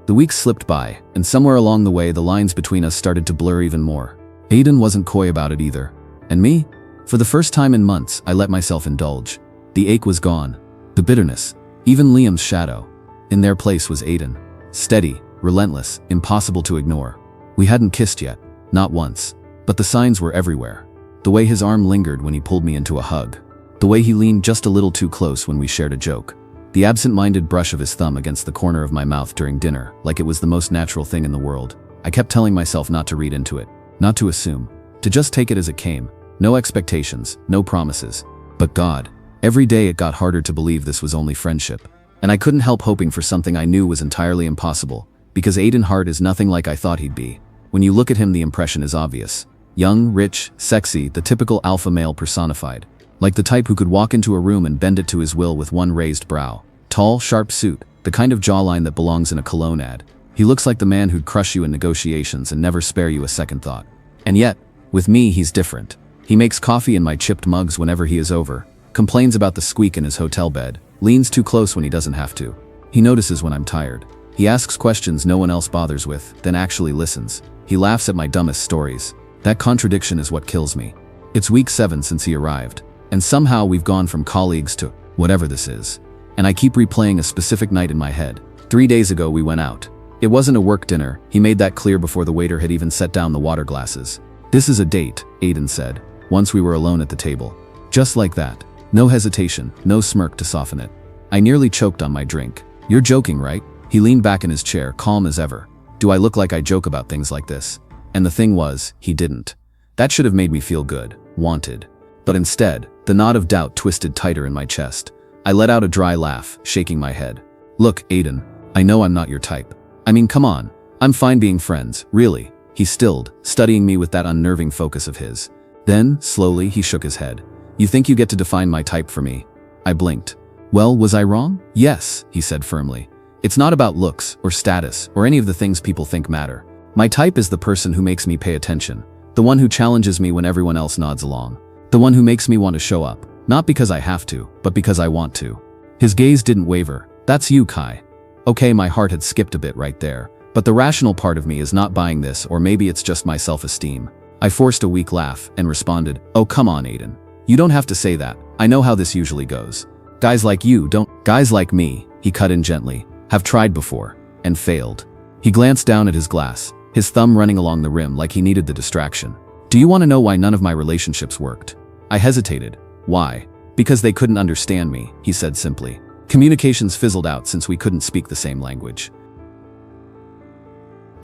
The weeks slipped by, and somewhere along the way the lines between us started to blur even more. Aidan wasn't coy about it either. And me? For the first time in months, I let myself indulge. The ache was gone. The bitterness. Even Liam's shadow. In their place was Aidan. Steady, relentless, impossible to ignore. We hadn't kissed yet. Not once. But the signs were everywhere. The way his arm lingered when he pulled me into a hug. The way he leaned just a little too close when we shared a joke. The absent-minded brush of his thumb against the corner of my mouth during dinner, like it was the most natural thing in the world. I kept telling myself not to read into it. Not to assume. To just take it as it came. No expectations, no promises. But God, every day it got harder to believe this was only friendship. And I couldn't help hoping for something I knew was entirely impossible, because Aidan Hart is nothing like I thought he'd be. When you look at him, the impression is obvious. Young, rich, sexy, the typical alpha male personified. Like the type who could walk into a room and bend it to his will with one raised brow. Tall, sharp suit, the kind of jawline that belongs in a cologne ad. He looks like the man who'd crush you in negotiations and never spare you a second thought. And yet, with me, he's different. He makes coffee in my chipped mugs whenever he is over, complains about the squeak in his hotel bed, leans too close when he doesn't have to. He notices when I'm tired. He asks questions no one else bothers with, then actually listens. He laughs at my dumbest stories. That contradiction is what kills me. It's week 7 since he arrived, and somehow we've gone from colleagues to whatever this is. And I keep replaying a specific night in my head. 3 days ago we went out. It wasn't a work dinner, he made that clear before the waiter had even set down the water glasses. "This is a date," Aidan said, once we were alone at the table. Just like that. No hesitation, no smirk to soften it. I nearly choked on my drink. "You're joking, right?" He leaned back in his chair, calm as ever. Do I look like I joke about things like this? And the thing was, he didn't. That should have made me feel good, wanted. But instead, the knot of doubt twisted tighter in my chest. I let out a dry laugh, shaking my head. "Look, Aidan, I know I'm not your type. I mean, come on. I'm fine being friends, really." He stilled, studying me with that unnerving focus of his. Then, slowly, he shook his head. "You think you get to define my type for me?" I blinked. "Well, was I wrong?" "Yes," he said firmly. "It's not about looks, or status, or any of the things people think matter. My type is the person who makes me pay attention. The one who challenges me when everyone else nods along. The one who makes me want to show up. Not because I have to, but because I want to." His gaze didn't waver. "That's you, Kai." Okay, my heart had skipped a bit right there. But the rational part of me is not buying this, or maybe it's just my self-esteem. I forced a weak laugh and responded, "Oh, come on, Aidan. You don't have to say that. I know how this usually goes. Guys like you don't." "Guys like me," he cut in gently, "have tried before, and failed." He glanced down at his glass, his thumb running along the rim like he needed the distraction. "Do you want to know why none of my relationships worked?" I hesitated. "Why?" "Because they couldn't understand me," he said simply. "Communications fizzled out since we couldn't speak the same language."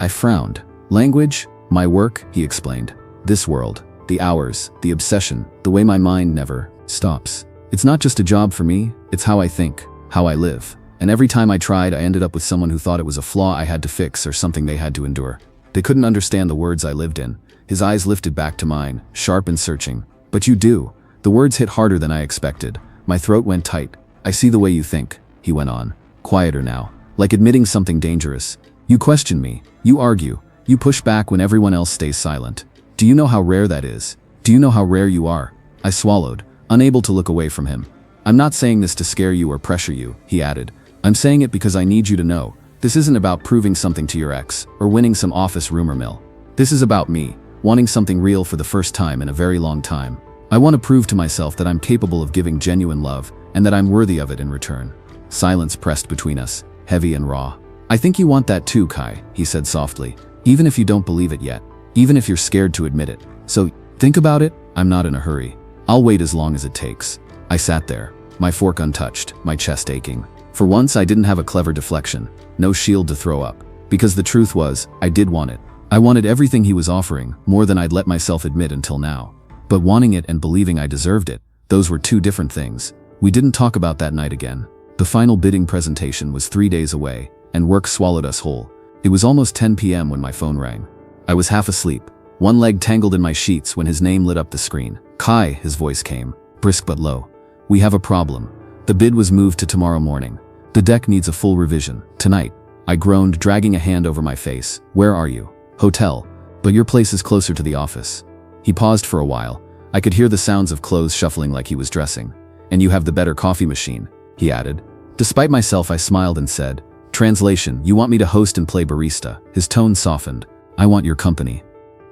I frowned. "Language? My work," he explained. "This world, the hours, the obsession, the way my mind never stops. It's not just a job for me, it's how I think, how I live. And every time I tried, I ended up with someone who thought it was a flaw I had to fix or something they had to endure. They couldn't understand the words I lived in." His eyes lifted back to mine, sharp and searching. "But you do." The words hit harder than I expected. My throat went tight. I see the way you think, he went on, quieter now, like admitting something dangerous. You question me, you argue, you push back when everyone else stays silent. Do you know how rare that is? Do you know how rare you are? I swallowed, unable to look away from him. I'm not saying this to scare you or pressure you, he added. I'm saying it because I need you to know, this isn't about proving something to your ex, or winning some office rumor mill. This is about me, wanting something real for the first time in a very long time. I want to prove to myself that I'm capable of giving genuine love, and that I'm worthy of it in return. Silence pressed between us, heavy and raw. I think you want that too, Kai, he said softly, even if you don't believe it yet, even if you're scared to admit it. So, think about it. I'm not in a hurry. I'll wait as long as it takes. I sat there, my fork untouched, my chest aching. For once, I didn't have a clever deflection, no shield to throw up. Because the truth was, I did want it. I wanted everything he was offering, more than I'd let myself admit until now. But wanting it and believing I deserved it, those were two different things. We didn't talk about that night again. The final bidding presentation was 3 days away, and work swallowed us whole. It was almost 10 p.m. when my phone rang. I was half asleep, one leg tangled in my sheets when his name lit up the screen. Kai, his voice came, brisk but low. We have a problem. The bid was moved to tomorrow morning. The deck needs a full revision, tonight. I groaned, dragging a hand over my face. Where are you? Hotel. But your place is closer to the office. He paused for a while. I could hear the sounds of clothes shuffling like he was dressing. And you have the better coffee machine, he added. Despite myself, I smiled and said, Translation, you want me to host and play barista. His tone softened. I want your company.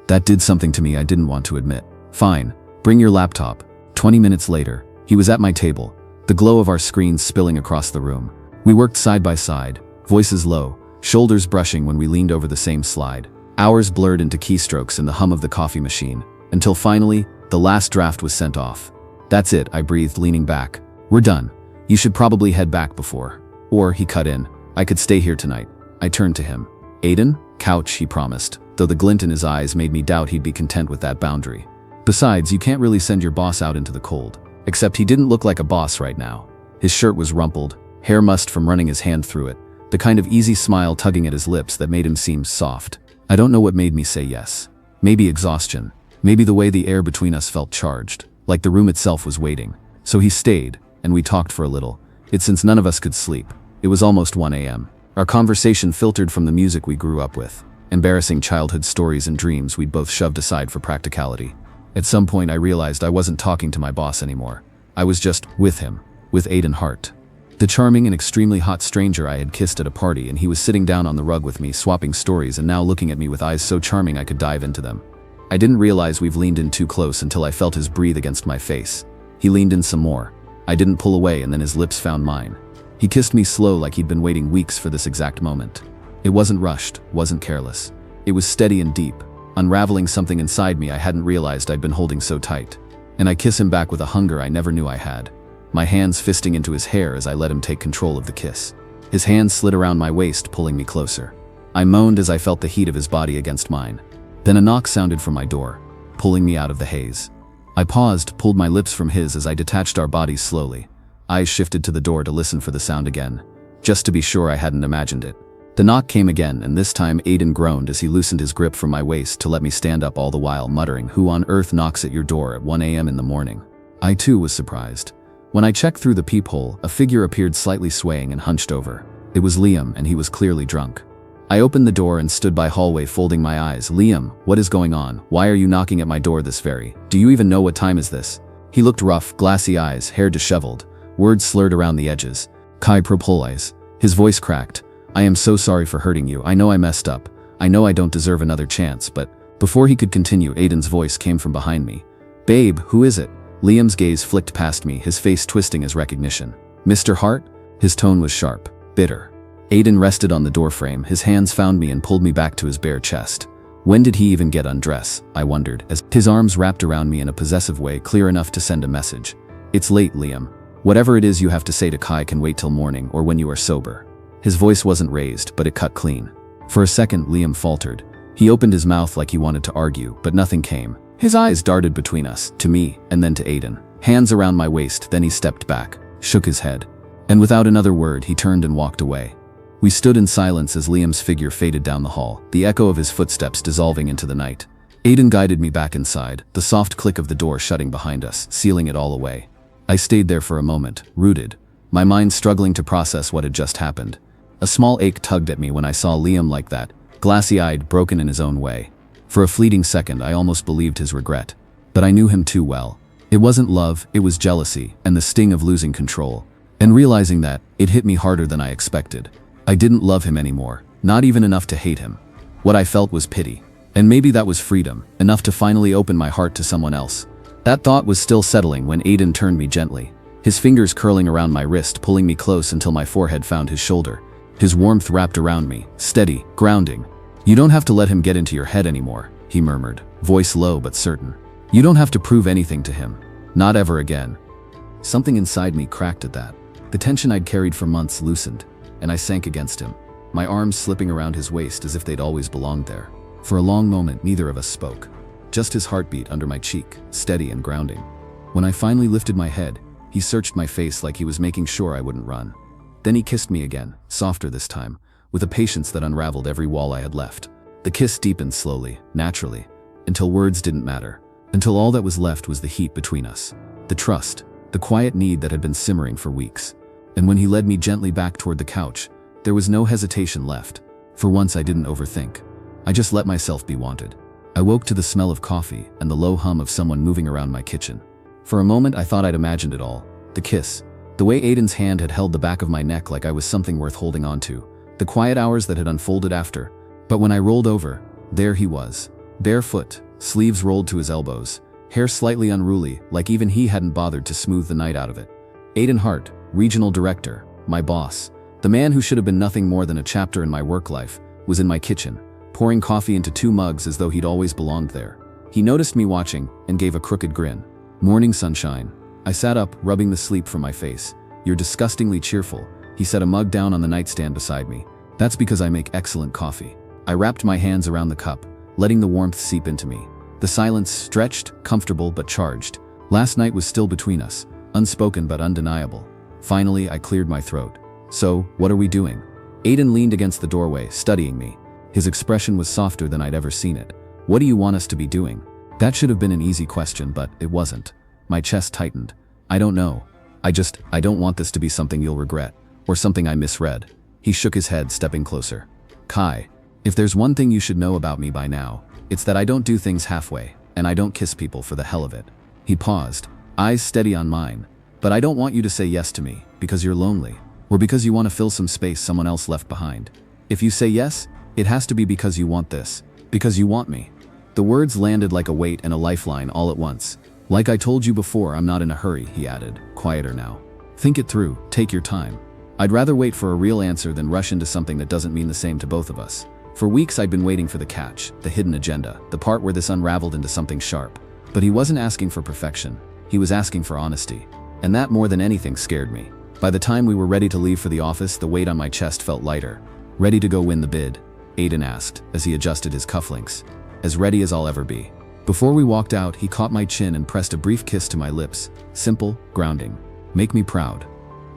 That did something to me I didn't want to admit. Fine, bring your laptop. 20 minutes later, he was at my table, the glow of our screens spilling across the room. We worked side by side, voices low, shoulders brushing when we leaned over the same slide. Hours blurred into keystrokes and the hum of the coffee machine, until finally, the last draft was sent off. That's it, I breathed, leaning back. We're done. You should probably head back before. Or, he cut in, I could stay here tonight. I turned to him. Aidan? Couch, he promised, though the glint in his eyes made me doubt he'd be content with that boundary. Besides, you can't really send your boss out into the cold. Except he didn't look like a boss right now. His shirt was rumpled, hair mussed from running his hand through it, the kind of easy smile tugging at his lips that made him seem soft. I don't know what made me say yes. Maybe exhaustion. Maybe the way the air between us felt charged, like the room itself was waiting. So he stayed, and we talked for a little. Since none of us could sleep. It was almost 1 a.m. Our conversation filtered from the music we grew up with, embarrassing childhood stories and dreams we'd both shoved aside for practicality. At some point I realized I wasn't talking to my boss anymore. I was just with him, with Aidan Hart. The charming and extremely hot stranger I had kissed at a party, and he was sitting down on the rug with me, swapping stories and now looking at me with eyes so charming I could dive into them. I didn't realize we've leaned in too close until I felt his breathe against my face. He leaned in some more. I didn't pull away, and then his lips found mine. He kissed me slow, like he'd been waiting weeks for this exact moment. It wasn't rushed, wasn't careless. It was steady and deep, unraveling something inside me I hadn't realized I'd been holding so tight. And I kiss him back with a hunger I never knew I had. My hands fisting into his hair as I let him take control of the kiss. His hands slid around my waist, pulling me closer. I moaned as I felt the heat of his body against mine. Then a knock sounded from my door, pulling me out of the haze. I paused, pulled my lips from his as I detached our bodies slowly. Eyes shifted to the door to listen for the sound again, just to be sure I hadn't imagined it. The knock came again, and this time Aidan groaned as he loosened his grip from my waist to let me stand up, all the while muttering, "Who on earth knocks at your door at 1 a.m. in the morning?" I too was surprised. When I checked through the peephole, a figure appeared, slightly swaying and hunched over. It was Liam, and he was clearly drunk. I opened the door and stood by hallway, folding my eyes. "Liam, what is going on? Why are you knocking at my door this very? Do you even know what time is this?" He looked rough, glassy eyes, hair disheveled, words slurred around the edges. "Kai Propolis." His voice cracked. "I am so sorry for hurting you. I know I messed up. I know I don't deserve another chance, but..." Before he could continue, Aidan's voice came from behind me. "Babe, who is it?" Liam's gaze flicked past me, his face twisting as recognition. "Mr. Hart?" His tone was sharp, bitter. Aidan rested on the doorframe, his hands found me and pulled me back to his bare chest. When did he even get undressed? I wondered, as his arms wrapped around me in a possessive way clear enough to send a message. "It's late, Liam. Whatever it is you have to say to Kai can wait till morning or when you are sober." His voice wasn't raised, but it cut clean. For a second, Liam faltered. He opened his mouth like he wanted to argue, but nothing came. His eyes darted between us, to me, and then to Aidan. Hands around my waist, then he stepped back, shook his head. And without another word, he turned and walked away. We stood in silence as Liam's figure faded down the hall, the echo of his footsteps dissolving into the night. Aidan guided me back inside, the soft click of the door shutting behind us, sealing it all away. I stayed there for a moment, rooted, my mind struggling to process what had just happened. A small ache tugged at me when I saw Liam like that, glassy-eyed, broken in his own way. For a fleeting second, I almost believed his regret. But I knew him too well. It wasn't love, it was jealousy, and the sting of losing control. And realizing that, it hit me harder than I expected. I didn't love him anymore, not even enough to hate him. What I felt was pity. And maybe that was freedom, enough to finally open my heart to someone else. That thought was still settling when Aidan turned me gently, his fingers curling around my wrist, pulling me close until my forehead found his shoulder. His warmth wrapped around me, steady, grounding. "You don't have to let him get into your head anymore," he murmured, voice low but certain. "You don't have to prove anything to him. Not ever again." Something inside me cracked at that. The tension I'd carried for months loosened, and I sank against him, my arms slipping around his waist as if they'd always belonged there. For a long moment, neither of us spoke. Just his heartbeat under my cheek, steady and grounding. When I finally lifted my head, he searched my face like he was making sure I wouldn't run. Then he kissed me again, softer this time, with a patience that unraveled every wall I had left. The kiss deepened slowly, naturally, until words didn't matter. Until all that was left was the heat between us. The trust, the quiet need that had been simmering for weeks. And when he led me gently back toward the couch, there was no hesitation left. For once I didn't overthink. I just let myself be wanted. I woke to the smell of coffee and the low hum of someone moving around my kitchen. For a moment I thought I'd imagined it all. The kiss, the way Aidan's hand had held the back of my neck like I was something worth holding on to, the quiet hours that had unfolded after. But when I rolled over, there he was, barefoot, sleeves rolled to his elbows, hair slightly unruly, like even he hadn't bothered to smooth the night out of it. Aidan Hart, regional director, my boss, the man who should have been nothing more than a chapter in my work life, was in my kitchen, pouring coffee into 2 mugs as though he'd always belonged there. He noticed me watching and gave a crooked grin. "Morning, sunshine." I sat up, rubbing the sleep from my face. "You're disgustingly cheerful." He set a mug down on the nightstand beside me. "That's because I make excellent coffee." I wrapped my hands around the cup, letting the warmth seep into me. The silence stretched, comfortable but charged. Last night was still between us, unspoken but undeniable. Finally, I cleared my throat. "So, what are we doing?" Aidan leaned against the doorway, studying me. His expression was softer than I'd ever seen it. "What do you want us to be doing?" That should have been an easy question, but it wasn't. My chest tightened. "I don't know. I don't want this to be something you'll regret, or something I misread." He shook his head, stepping closer. "Kai, if there's one thing you should know about me by now, it's that I don't do things halfway, and I don't kiss people for the hell of it." He paused, eyes steady on mine. "But I don't want you to say yes to me, because you're lonely, or because you want to fill some space someone else left behind. If you say yes, it has to be because you want this, because you want me." The words landed like a weight and a lifeline all at once. "Like I told you before, I'm not in a hurry," he added, quieter now. "Think it through, take your time. I'd rather wait for a real answer than rush into something that doesn't mean the same to both of us." For weeks I'd been waiting for the catch, the hidden agenda, the part where this unraveled into something sharp. But he wasn't asking for perfection, he was asking for honesty. And that more than anything scared me. By the time we were ready to leave for the office, the weight on my chest felt lighter. "Ready to go win the bid?" Aidan asked, as he adjusted his cufflinks. "As ready as I'll ever be." Before we walked out, he caught my chin and pressed a brief kiss to my lips, simple, grounding. "Make me proud."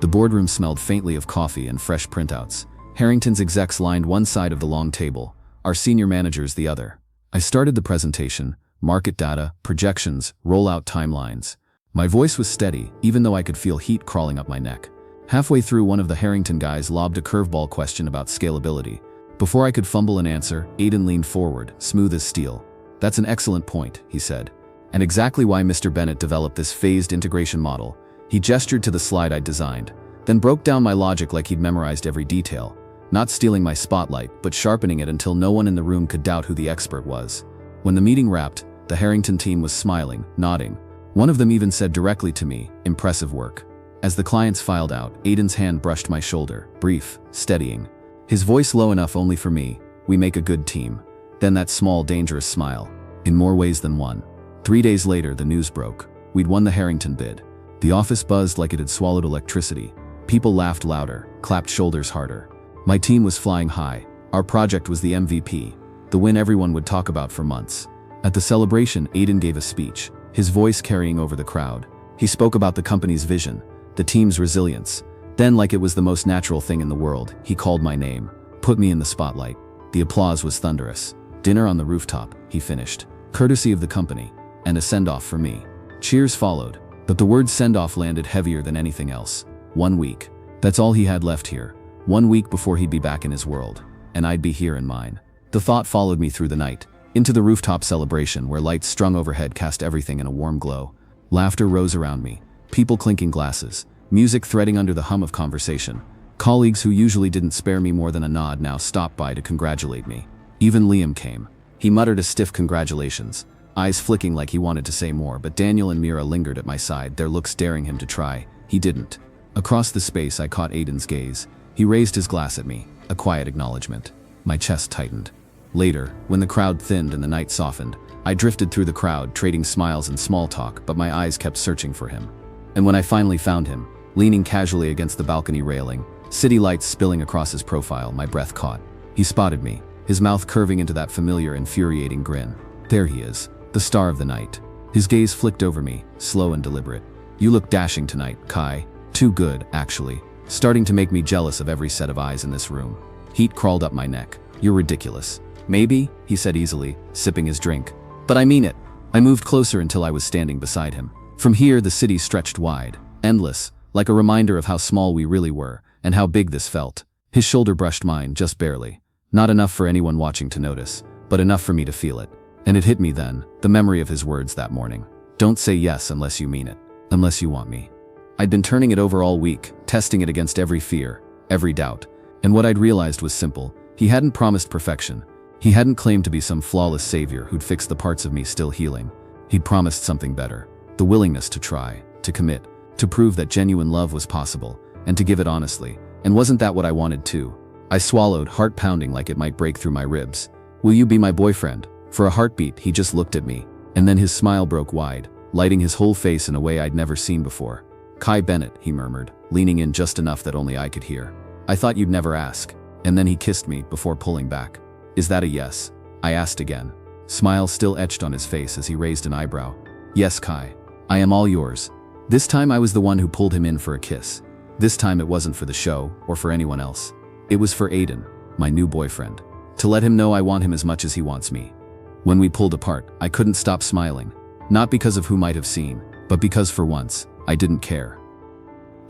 The boardroom smelled faintly of coffee and fresh printouts. Harrington's execs lined one side of the long table, our senior managers the other. I started the presentation, market data, projections, rollout timelines. My voice was steady, even though I could feel heat crawling up my neck. Halfway through, one of the Harrington guys lobbed a curveball question about scalability. Before I could fumble an answer, Aidan leaned forward, smooth as steel. "That's an excellent point," he said. "And exactly why Mr. Bennett developed this phased integration model." He gestured to the slide I'd designed, then broke down my logic like he'd memorized every detail. Not stealing my spotlight, but sharpening it until no one in the room could doubt who the expert was. When the meeting wrapped, the Harrington team was smiling, nodding. One of them even said directly to me, "Impressive work." As the clients filed out, Aidan's hand brushed my shoulder, brief, steadying. His voice low enough only for me. "We make a good team." Then that small, dangerous smile. "In more ways than one." 3 days later, the news broke. We'd won the Harrington bid. The office buzzed like it had swallowed electricity. People laughed louder, clapped shoulders harder. My team was flying high. Our project was the MVP, the win everyone would talk about for months. At the celebration, Aidan gave a speech, his voice carrying over the crowd. He spoke about the company's vision, the team's resilience. Then, like it was the most natural thing in the world, he called my name, put me in the spotlight. The applause was thunderous. "Dinner on the rooftop," he finished, "courtesy of the company, and a send-off for me." Cheers followed, but the word send-off landed heavier than anything else. 1 week. That's all he had left here. 1 week before he'd be back in his world. And I'd be here in mine. The thought followed me through the night, into the rooftop celebration where lights strung overhead cast everything in a warm glow. Laughter rose around me, people clinking glasses, music threading under the hum of conversation. Colleagues who usually didn't spare me more than a nod now stopped by to congratulate me. Even Liam came. He muttered a stiff congratulations, eyes flicking like he wanted to say more, but Daniel and Mira lingered at my side, their looks daring him to try. He didn't. Across the space I caught Aidan's gaze. He raised his glass at me, a quiet acknowledgement. My chest tightened. Later, when the crowd thinned and the night softened, I drifted through the crowd, trading smiles and small talk, but my eyes kept searching for him. And when I finally found him, leaning casually against the balcony railing, city lights spilling across his profile, my breath caught. He spotted me, his mouth curving into that familiar, infuriating grin. There he is, the star of the night. His gaze flicked over me, slow and deliberate. You look dashing tonight, Kai. Too good, actually. Starting to make me jealous of every set of eyes in this room. Heat crawled up my neck. You're ridiculous. Maybe, he said easily, sipping his drink. But I mean it. I moved closer until I was standing beside him. From here, the city stretched wide, endless, like a reminder of how small we really were, and how big this felt. His shoulder brushed mine, just barely. Not enough for anyone watching to notice, but enough for me to feel it. And it hit me then, the memory of his words that morning. Don't say yes unless you mean it. Unless you want me. I'd been turning it over all week, testing it against every fear, every doubt. And what I'd realized was simple. He hadn't promised perfection. He hadn't claimed to be some flawless savior who'd fix the parts of me still healing. He'd promised something better. The willingness to try, to commit, to prove that genuine love was possible, and to give it honestly. And wasn't that what I wanted too? I swallowed, heart pounding like it might break through my ribs. Will you be my boyfriend? For a heartbeat, he just looked at me, and then his smile broke wide, lighting his whole face in a way I'd never seen before. Kai Bernnet, he murmured, leaning in just enough that only I could hear. I thought you'd never ask. And then he kissed me before pulling back. Is that a yes? I asked again. Smile still etched on his face as he raised an eyebrow. Yes, Kai. I am all yours. This time I was the one who pulled him in for a kiss. This time it wasn't for the show, or for anyone else. It was for Aidan, my new boyfriend. To let him know I want him as much as he wants me. When we pulled apart, I couldn't stop smiling. Not because of who might have seen, but because for once, I didn't care.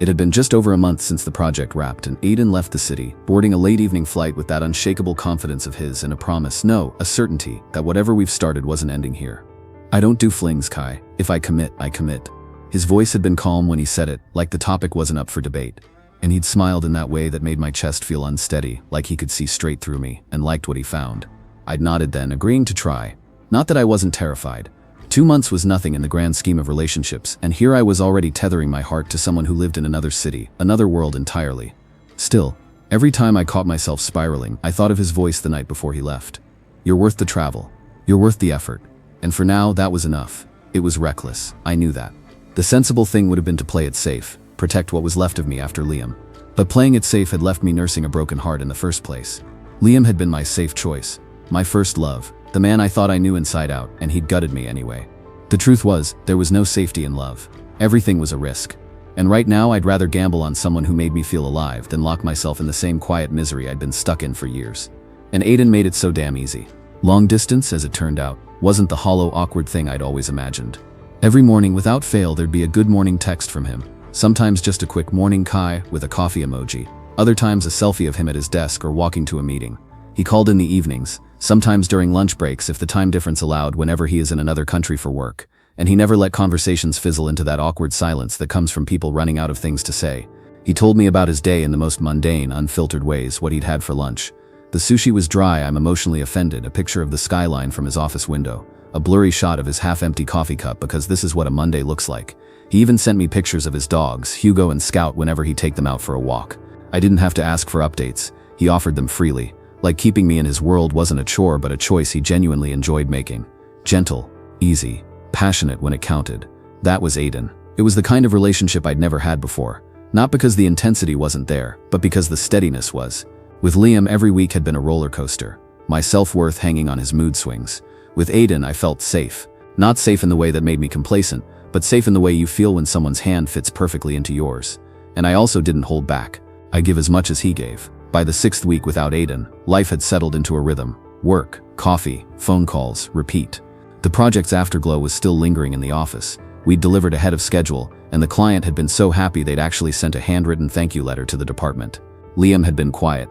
It had been just over a month since the project wrapped and Aidan left the city, boarding a late evening flight with that unshakable confidence of his and a promise, no, a certainty, that whatever we've started wasn't ending here. I don't do flings, Kai. If I commit, I commit. His voice had been calm when he said it, like the topic wasn't up for debate. And he'd smiled in that way that made my chest feel unsteady, like he could see straight through me, and liked what he found. I'd nodded then, agreeing to try. Not that I wasn't terrified. 2 months was nothing in the grand scheme of relationships, and here I was already tethering my heart to someone who lived in another city, another world entirely. Still, every time I caught myself spiraling, I thought of his voice the night before he left. You're worth the travel. You're worth the effort. And for now, that was enough. It was reckless. I knew that. The sensible thing would have been to play it safe, protect what was left of me after Liam. But playing it safe had left me nursing a broken heart in the first place. Liam had been my safe choice, my first love. The man I thought I knew inside out, and he'd gutted me anyway. The truth was, there was no safety in love. Everything was a risk. And right now I'd rather gamble on someone who made me feel alive than lock myself in the same quiet misery I'd been stuck in for years. And Aidan made it so damn easy. Long distance, as it turned out, wasn't the hollow, awkward thing I'd always imagined. Every morning, without fail, there'd be a good morning text from him. Sometimes just a quick morning Kai with a coffee emoji. Other times a selfie of him at his desk or walking to a meeting. He called in the evenings, sometimes during lunch breaks if the time difference allowed whenever he is in another country for work. And he never let conversations fizzle into that awkward silence that comes from people running out of things to say. He told me about his day in the most mundane, unfiltered ways, what he'd had for lunch. The sushi was dry, I'm emotionally offended, a picture of the skyline from his office window. A blurry shot of his half-empty coffee cup because this is what a Monday looks like. He even sent me pictures of his dogs, Hugo and Scout, whenever he'd take them out for a walk. I didn't have to ask for updates. He offered them freely. Like keeping me in his world wasn't a chore but a choice he genuinely enjoyed making. Gentle, easy, passionate when it counted. That was Aidan. It was the kind of relationship I'd never had before. Not because the intensity wasn't there, but because the steadiness was. With Liam, every week had been a roller coaster. My self-worth hanging on his mood swings. With Aidan, I felt safe. Not safe in the way that made me complacent, but safe in the way you feel when someone's hand fits perfectly into yours. And I also didn't hold back. I give as much as he gave. By the 6th week without Aidan, life had settled into a rhythm. Work, coffee, phone calls, repeat. The project's afterglow was still lingering in the office, We'd delivered ahead of schedule, and the client had been so happy they'd actually sent a handwritten thank you letter to the department. Liam had been quiet,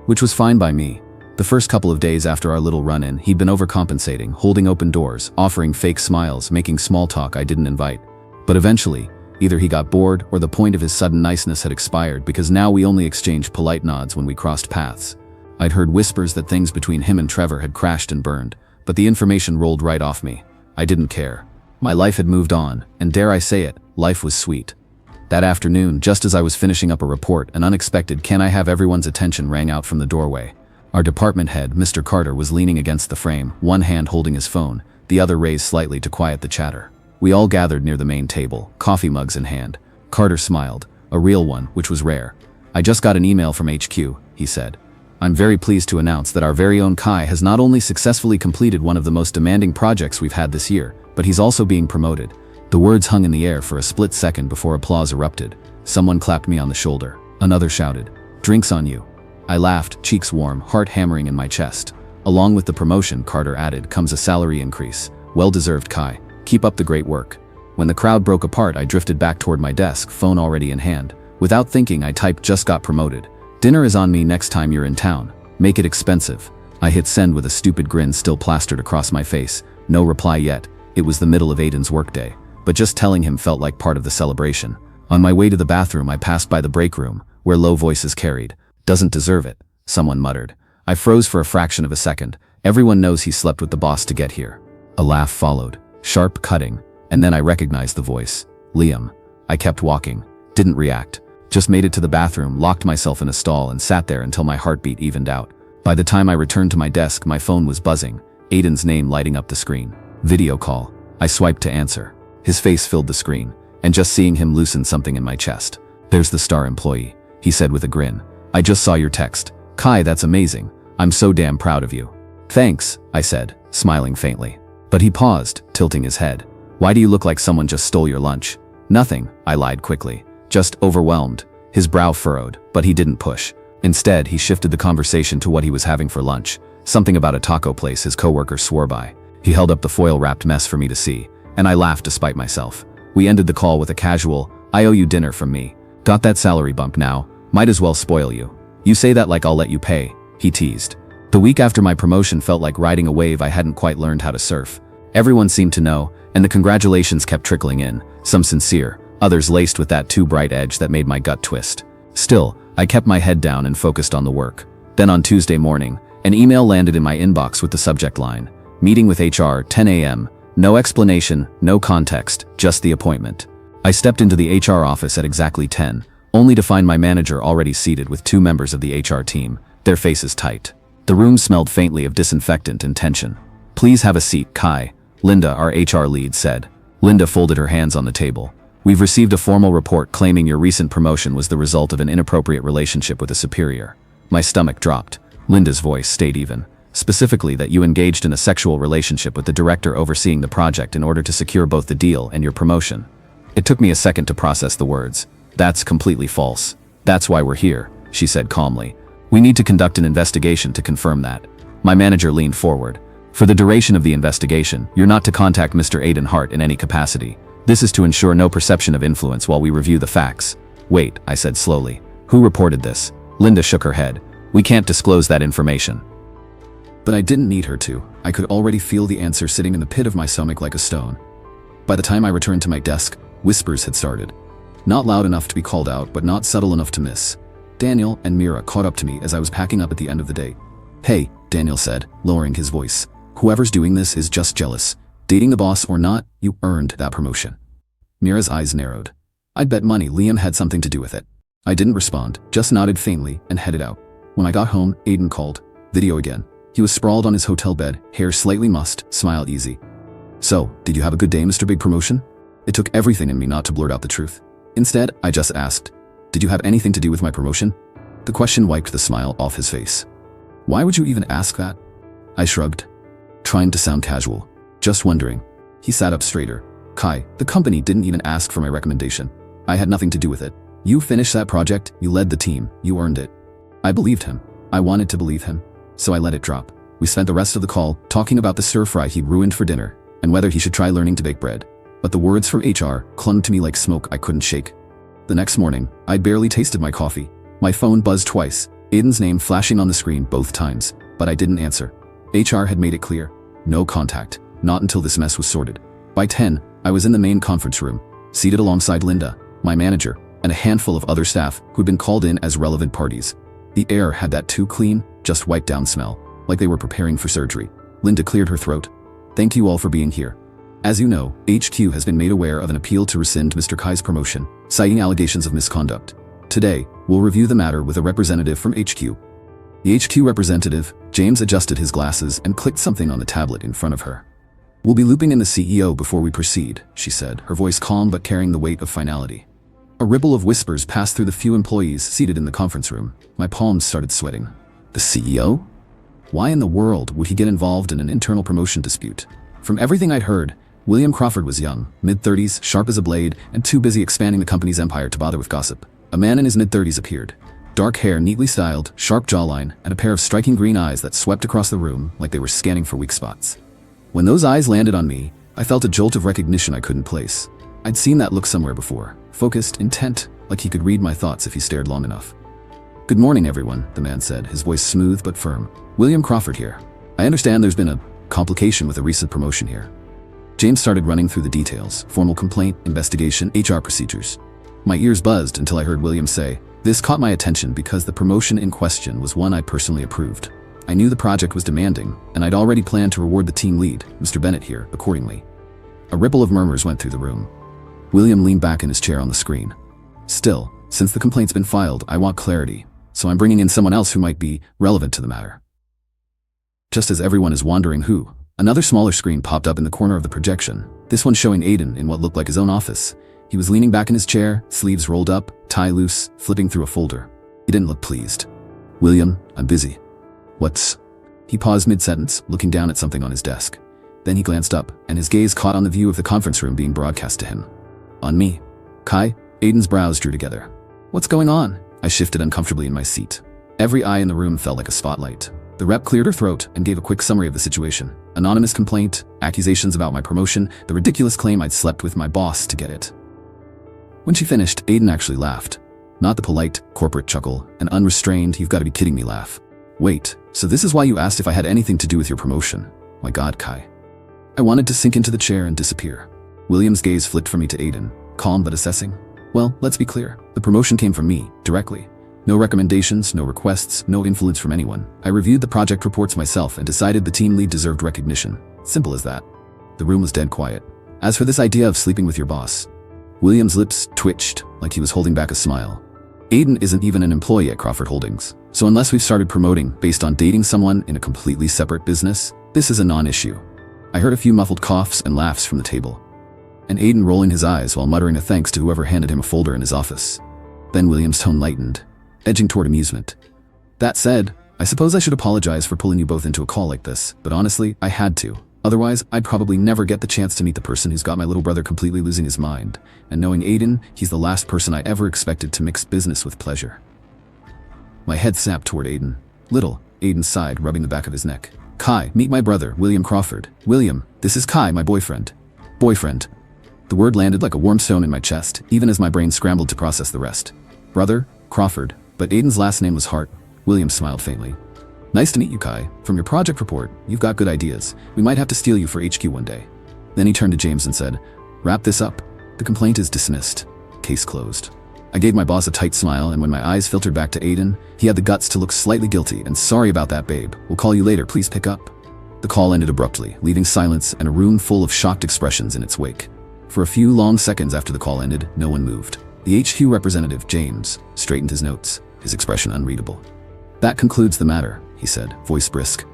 which was fine by me. The first couple of days after our little run-in, he'd been overcompensating, holding open doors, offering fake smiles, making small talk I didn't invite. But eventually, either he got bored or the point of his sudden niceness had expired, because now we only exchanged polite nods when we crossed paths. I'd heard whispers that things between him and Trevor had crashed and burned, but the information rolled right off me. I didn't care. My life had moved on, and dare I say it, life was sweet. That afternoon, just as I was finishing up a report, an unexpected "can I have everyone's attention" rang out from the doorway. Our department head, Mr. Carter, was leaning against the frame, one hand holding his phone, the other raised slightly to quiet the chatter. We all gathered near the main table, coffee mugs in hand. Carter smiled, a real one, which was rare. "I just got an email from HQ," he said. "I'm very pleased to announce that our very own Kai has not only successfully completed one of the most demanding projects we've had this year, but he's also being promoted." The words hung in the air for a split second before applause erupted. Someone clapped me on the shoulder. Another shouted, "Drinks on you." I laughed, cheeks warm, heart hammering in my chest. "Along with the promotion," Carter added, "comes a salary increase. Well-deserved, Kai. Keep up the great work." When the crowd broke apart, I drifted back toward my desk, phone already in hand. Without thinking, I typed, "Just got promoted. Dinner is on me next time you're in town. Make it expensive." I hit send with a stupid grin still plastered across my face. No reply yet. It was the middle of Aidan's workday, but just telling him felt like part of the celebration. On my way to the bathroom, I passed by the break room, where low voices carried. "Doesn't deserve it," someone muttered. I froze for a fraction of a second. Everyone knows he slept with the boss to get here. A laugh followed, sharp, cutting, and then I recognized the voice. Liam. I kept walking, didn't react, just made it to the bathroom, locked myself in a stall, and sat there until my heartbeat evened out. By the time I returned to my desk, my phone was buzzing, Aidan's name lighting up the screen. Video call. I swiped to answer. His face filled the screen, and just seeing him loosened something in my chest. "There's the star employee," he said with a grin. "I just saw your text. Kai, that's amazing. I'm so damn proud of you." "Thanks," I said, smiling faintly. But he paused, tilting his head. "Why do you look like someone just stole your lunch?" "Nothing," I lied quickly. "Just overwhelmed." His brow furrowed, but he didn't push. Instead, he shifted the conversation to what he was having for lunch. Something about a taco place his coworker swore by. He held up the foil-wrapped mess for me to see, and I laughed despite myself. We ended the call with a casual, "I owe you dinner" from me. "Got that salary bump now. Might as well spoil you." "You say that like I'll let you pay," he teased. The week after my promotion felt like riding a wave I hadn't quite learned how to surf. Everyone seemed to know, and the congratulations kept trickling in, some sincere, others laced with that too bright edge that made my gut twist. Still, I kept my head down and focused on the work. Then on Tuesday morning, an email landed in my inbox with the subject line, "Meeting with HR, 10 a.m. No explanation, no context, just the appointment." I stepped into the HR office at exactly 10, only to find my manager already seated with two members of the HR team, their faces tight. The room smelled faintly of disinfectant and tension. "Please have a seat, Kai," Linda, our HR lead, said. Linda folded her hands on the table. "We've received a formal report claiming your recent promotion was the result of an inappropriate relationship with a superior." My stomach dropped. Linda's voice stayed even. "Specifically that you engaged in a sexual relationship with the director overseeing the project in order to secure both the deal and your promotion." It took me a second to process the words. "That's completely false. That's why we're here," she said calmly. "We need to conduct an investigation to confirm that." My manager leaned forward. "For the duration of the investigation, you're not to contact Mr. Aidan Hart in any capacity. This is to ensure no perception of influence while we review the facts." "Wait," I said slowly. "Who reported this?" Linda shook her head. "We can't disclose that information." But I didn't need her to. I could already feel the answer sitting in the pit of my stomach like a stone. By the time I returned to my desk, whispers had started. Not loud enough to be called out, but not subtle enough to miss. Daniel and Mira caught up to me as I was packing up at the end of the day. "Hey," Daniel said, lowering his voice. "Whoever's doing this is just jealous. Dating the boss or not, you earned that promotion." Mira's eyes narrowed. I'd bet money Liam had something to do with it. I didn't respond, just nodded faintly and headed out. When I got home, Aidan called. Video again. He was sprawled on his hotel bed, hair slightly mussed, smile easy. "So, did you have a good day, Mr. Big Promotion?" It took everything in me not to blurt out the truth. Instead, I just asked, "Did you have anything to do with my promotion?" The question wiped the smile off his face. "Why would you even ask that?" I shrugged, trying to sound casual. "Just wondering." He sat up straighter. "Kai, the company didn't even ask for my recommendation. I had nothing to do with it. You finished that project, you led the team, you earned it." I believed him. I wanted to believe him. So I let it drop. We spent the rest of the call talking about the stir-fry he'd ruined for dinner, and whether he should try learning to bake bread. but the words from HR clung to me like smoke I couldn't shake. The next morning, I'd barely tasted my coffee. My phone buzzed twice, Aidan's name flashing on the screen both times, but I didn't answer. HR had made it clear. No contact, not until this mess was sorted. By 10, I was in the main conference room, seated alongside Linda, my manager, and a handful of other staff who'd been called in as relevant parties. The air had that too clean, just wiped down smell, like they were preparing for surgery. Linda cleared her throat. Thank you all for being here. As you know, HQ has been made aware of an appeal to rescind Mr. Kai's promotion, citing allegations of misconduct. Today, we'll review the matter with a representative from HQ. The HQ representative, James, adjusted his glasses and clicked something on the tablet in front of her. We'll be looping in the CEO before we proceed, she said, her voice calm but carrying the weight of finality. A ripple of whispers passed through the few employees seated in the conference room. My palms started sweating. The CEO? Why in the world would he get involved in an internal promotion dispute? From everything I'd heard, William Crawford was young, mid-30s, sharp as a blade, and too busy expanding the company's empire to bother with gossip. A man in his mid-30s appeared. Dark hair neatly styled, sharp jawline, and a pair of striking green eyes that swept across the room like they were scanning for weak spots. When those eyes landed on me, I felt a jolt of recognition I couldn't place. I'd seen that look somewhere before, focused, intent, like he could read my thoughts if he stared long enough. Good morning, everyone, the man said, his voice smooth but firm. William Crawford here. I understand there's been a complication with a recent promotion here. James started running through the details, formal complaint, investigation, HR procedures. My ears buzzed until I heard William say, "This caught my attention because the promotion in question was one I personally approved. I knew the project was demanding, and I'd already planned to reward the team lead, Mr. Bernnet here, accordingly." A ripple of murmurs went through the room. William leaned back in his chair on the screen. "Still, since the complaint's been filed, I want clarity, so I'm bringing in someone else who might be relevant to the matter." Just as everyone is wondering who, another smaller screen popped up in the corner of the projection, this one showing Aidan in what looked like his own office. He was leaning back in his chair, sleeves rolled up, tie loose, flipping through a folder. He didn't look pleased. "William, I'm busy." "What's?" He paused mid-sentence, looking down at something on his desk. Then he glanced up, and his gaze caught on the view of the conference room being broadcast to him. "On me." "Kai?" Aidan's brows drew together. "What's going on?" I shifted uncomfortably in my seat. Every eye in the room felt like a spotlight. The rep cleared her throat and gave a quick summary of the situation. Anonymous complaint, accusations about my promotion, the ridiculous claim I'd slept with my boss to get it. When she finished, Aidan actually laughed. Not the polite, corporate chuckle, an unrestrained, "you've got to be kidding me" laugh. "Wait, so this is why you asked if I had anything to do with your promotion? My God, Kai." I wanted to sink into the chair and disappear. William's gaze flipped from me to Aidan, calm but assessing. "Well, let's be clear. The promotion came from me, directly. No recommendations, no requests, no influence from anyone. I reviewed the project reports myself and decided the team lead deserved recognition. Simple as that." The room was dead quiet. "As for this idea of sleeping with your boss," William's lips twitched like he was holding back a smile. "Aidan isn't even an employee at Crawford Holdings, so unless we've started promoting based on dating someone in a completely separate business, this is a non-issue." I heard a few muffled coughs and laughs from the table, and Aidan rolling his eyes while muttering a thanks to whoever handed him a folder in his office. Then William's tone lightened, edging toward amusement. "That said, I suppose I should apologize for pulling you both into a call like this, but honestly, I had to. Otherwise, I'd probably never get the chance to meet the person who's got my little brother completely losing his mind. And knowing Aidan, he's the last person I ever expected to mix business with pleasure." My head snapped toward Aidan. "Little," Aidan sighed, rubbing the back of his neck. "Kai, meet my brother, William Crawford. William, this is Kai, my boyfriend." Boyfriend. The word landed like a warm stone in my chest, even as my brain scrambled to process the rest. Brother, Crawford, but Aidan's last name was Hart. William smiled faintly. "Nice to meet you, Kai. From your project report, you've got good ideas. We might have to steal you for HQ one day." Then he turned to James and said, "Wrap this up. The complaint is dismissed. Case closed." I gave my boss a tight smile, and when my eyes filtered back to Aidan, he had the guts to look slightly guilty. "And sorry about that, babe. We'll call you later. Please pick up." The call ended abruptly, leaving silence and a room full of shocked expressions in its wake. For a few long seconds after the call ended, no one moved. The HQ representative, James, straightened his notes, his expression unreadable. "That concludes the matter," he said, voice brisk.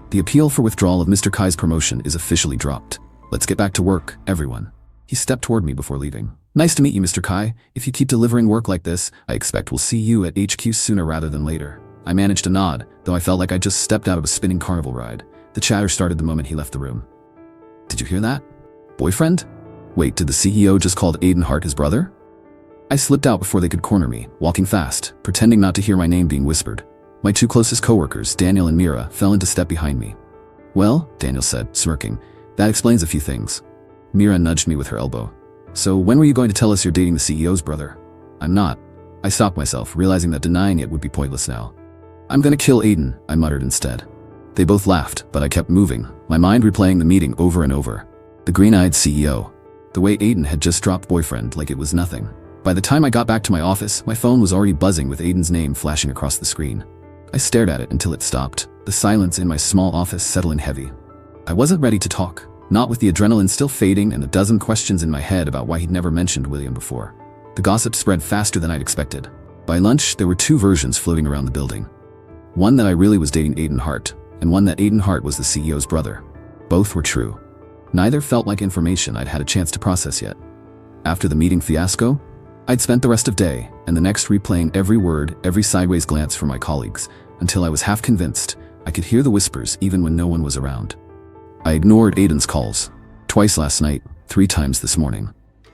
"The appeal for withdrawal of Mr. Kai's promotion is officially dropped. Let's get back to work, everyone." He stepped toward me before leaving. "Nice to meet you, Mr. Kai. If you keep delivering work like this, I expect we'll see you at HQ sooner rather than later." I managed to nod, though I felt like I just stepped out of a spinning carnival ride. The chatter started the moment he left the room. "Did you hear that? Boyfriend? Wait, did the CEO just call Aidan Hart his brother?" I slipped out before they could corner me, walking fast, pretending not to hear my name being whispered. My two closest coworkers, Daniel and Mira, fell into step behind me. "Well," Daniel said, smirking, "that explains a few things." Mira nudged me with her elbow. So when were you going to tell us you're dating the CEO's brother? I'm not. I stopped myself, realizing that denying it would be pointless now. I'm gonna kill Aidan, I muttered instead. They both laughed, but I kept moving, my mind replaying the meeting over and over. The green-eyed CEO. The way Aidan had just dropped boyfriend like it was nothing. By the time I got back to my office, my phone was already buzzing with Aidan's name flashing across the screen. I stared at it until it stopped, the silence in my small office settling heavy. I wasn't ready to talk, not with the adrenaline still fading and a dozen questions in my head about why he'd never mentioned William before. The gossip spread faster than I'd expected. By lunch, there were two versions floating around the building. One that I really was dating Aidan Hart, and one that Aidan Hart was the CEO's brother. Both were true. Neither felt like information I'd had a chance to process yet. After the meeting fiasco, I'd spent the rest of the day and the next replaying every word, every sideways glance from my colleagues, until I was half convinced I could hear the whispers even when no one was around. I ignored Aidan's calls. Twice last night, 3 times this morning.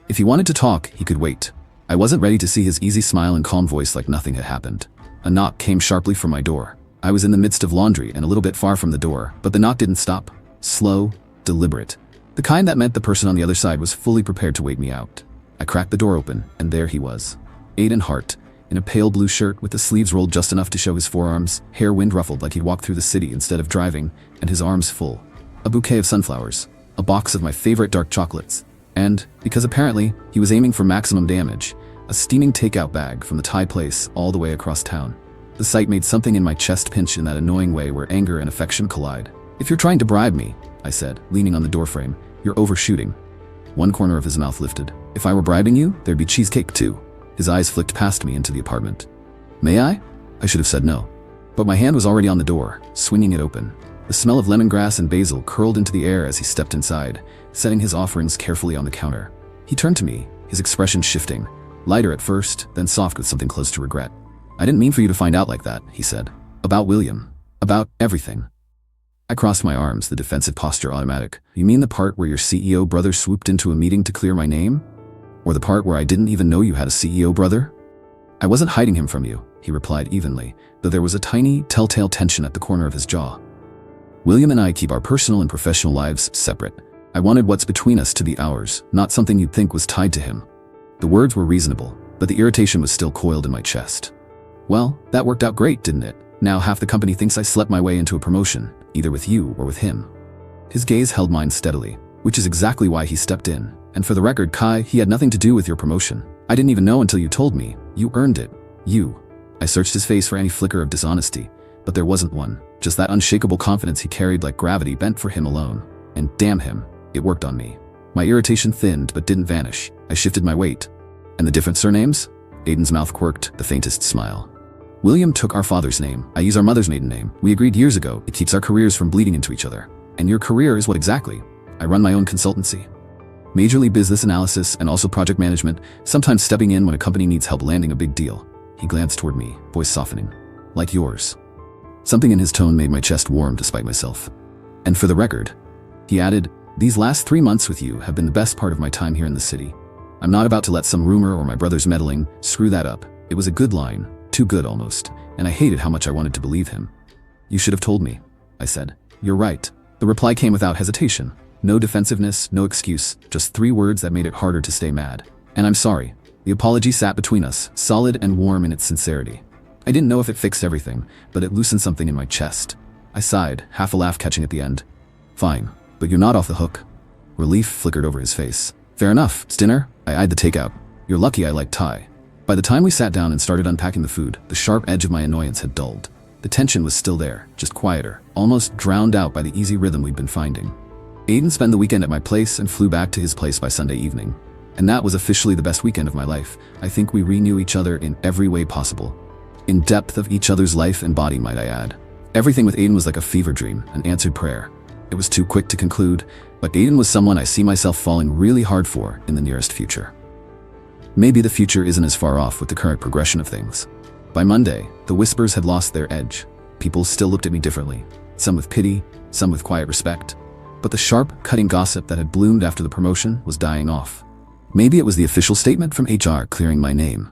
If he wanted to talk, he could wait. I wasn't ready to see his easy smile and calm voice like nothing had happened. A knock came sharply from my door. I was in the midst of laundry and a little bit far from the door, but the knock didn't stop. Slow, deliberate. The kind that meant the person on the other side was fully prepared to wait me out. I cracked the door open, and there he was. Aidan Hart, in a pale blue shirt with the sleeves rolled just enough to show his forearms, hair wind-ruffled like he'd walked through the city instead of driving, and his arms full. A bouquet of sunflowers, a box of my favorite dark chocolates, and, because apparently he was aiming for maximum damage, a steaming takeout bag from the Thai place all the way across town. The sight made something in my chest pinch in that annoying way where anger and affection collide. "If you're trying to bribe me," I said, leaning on the doorframe, "you're overshooting." One corner of his mouth lifted. "If I were bribing you, there'd be cheesecake too." His eyes flicked past me into the apartment. "May I?" I should have said no. But my hand was already on the door, swinging it open. The smell of lemongrass and basil curled into the air as he stepped inside, setting his offerings carefully on the counter. He turned to me, his expression shifting, lighter at first, then soft with something close to regret. "I didn't mean for you to find out like that," he said. "About William. About everything." I crossed my arms, the defensive posture automatic. "You mean the part where your CEO brother swooped into a meeting to clear my name? Or the part where I didn't even know you had a CEO brother?" "I wasn't hiding him from you," he replied evenly, though there was a tiny, telltale tension at the corner of his jaw. "William and I keep our personal and professional lives separate. I wanted what's between us to be ours, not something you'd think was tied to him." The words were reasonable, but the irritation was still coiled in my chest. "Well, that worked out great, didn't it? Now half the company thinks I slept my way into a promotion, either with you or with him." His gaze held mine steadily, which is exactly why he stepped in. "And for the record, Kai, he had nothing to do with your promotion. I didn't even know until you told me. You earned it. You." I searched his face for any flicker of dishonesty, but there wasn't one. Just that unshakable confidence he carried like gravity bent for him alone. And damn him, it worked on me. My irritation thinned but didn't vanish. I shifted my weight. "And the different surnames?" Aidan's mouth quirked, the faintest smile. "William took our father's name. I use our mother's maiden name. We agreed years ago it keeps our careers from bleeding into each other. And your career is what exactly?" "I run my own consultancy. Majorly business analysis and also project management, sometimes stepping in when a company needs help landing a big deal." He glanced toward me, voice softening. "Like yours." Something in his tone made my chest warm despite myself. "And for the record," he added, "these last 3 months with you have been the best part of my time here in the city. I'm not about to let some rumor or my brother's meddling screw that up. It was a good line, too good almost, and I hated how much I wanted to believe him." "You should have told me," I said. "You're right." The reply came without hesitation. No defensiveness, no excuse, just 3 words that made it harder to stay mad. "And I'm sorry." The apology sat between us, solid and warm in its sincerity. I didn't know if it fixed everything, but it loosened something in my chest. I sighed, half a laugh catching at the end. "Fine, but you're not off the hook." Relief flickered over his face. "Fair enough, it's dinner." I eyed the takeout. "You're lucky I like Thai." By the time we sat down and started unpacking the food, the sharp edge of my annoyance had dulled. The tension was still there, just quieter, almost drowned out by the easy rhythm we'd been finding. Aidan spent the weekend at my place and flew back to his place by Sunday evening. And that was officially the best weekend of my life. I think we re-knew each other in every way possible. In depth of each other's life and body, might I add. Everything with Aidan was like a fever dream, an answered prayer. It was too quick to conclude, but Aidan was someone I see myself falling really hard for in the nearest future. Maybe the future isn't as far off with the current progression of things. By Monday, the whispers had lost their edge. People still looked at me differently, some with pity, some with quiet respect. But the sharp, cutting gossip that had bloomed after the promotion was dying off. Maybe it was the official statement from HR clearing my name.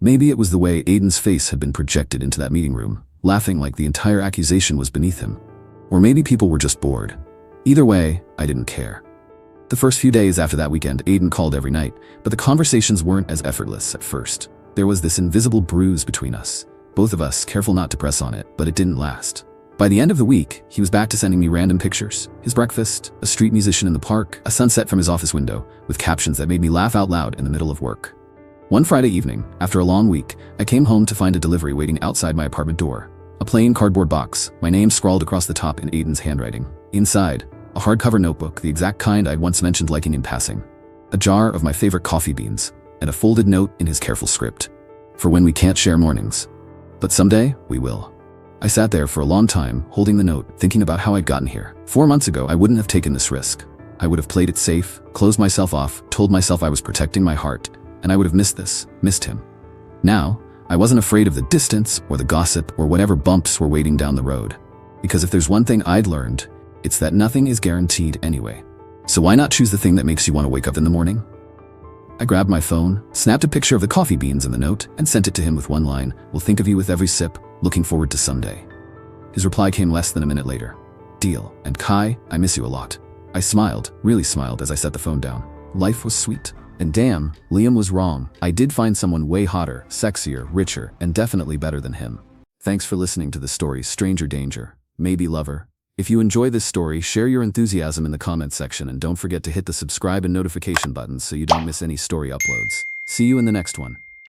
Maybe it was the way Aidan's face had been projected into that meeting room, laughing like the entire accusation was beneath him. Or maybe people were just bored. Either way, I didn't care. The first few days after that weekend, Aidan called every night, but the conversations weren't as effortless at first. There was this invisible bruise between us, both of us careful not to press on it, but it didn't last. By the end of the week, he was back to sending me random pictures. His breakfast, a street musician in the park, a sunset from his office window, with captions that made me laugh out loud in the middle of work. One Friday evening, after a long week, I came home to find a delivery waiting outside my apartment door. A plain cardboard box, my name scrawled across the top in Aidan's handwriting. Inside, a hardcover notebook, the exact kind I'd once mentioned liking in passing. A jar of my favorite coffee beans, and a folded note in his careful script. For when we can't share mornings. But someday, we will. I sat there for a long time, holding the note, thinking about how I'd gotten here. 4 months ago, I wouldn't have taken this risk. I would have played it safe, closed myself off, told myself I was protecting my heart, and I would have missed him. Now, I wasn't afraid of the distance, or the gossip, or whatever bumps were waiting down the road. Because if there's one thing I'd learned, it's that nothing is guaranteed anyway. So why not choose the thing that makes you want to wake up in the morning? I grabbed my phone, snapped a picture of the coffee beans in the note, and sent it to him with one line, "Will think of you with every sip, looking forward to someday." His reply came less than a minute later. "Deal, and Kai, I miss you a lot." I smiled, really smiled as I set the phone down. Life was sweet. And damn, Liam was wrong. I did find someone way hotter, sexier, richer, and definitely better than him. Thanks for listening to the story Stranger Danger, Maybe Lover. If you enjoy this story, share your enthusiasm in the comments section and don't forget to hit the subscribe and notification buttons so you don't miss any story uploads. See you in the next one.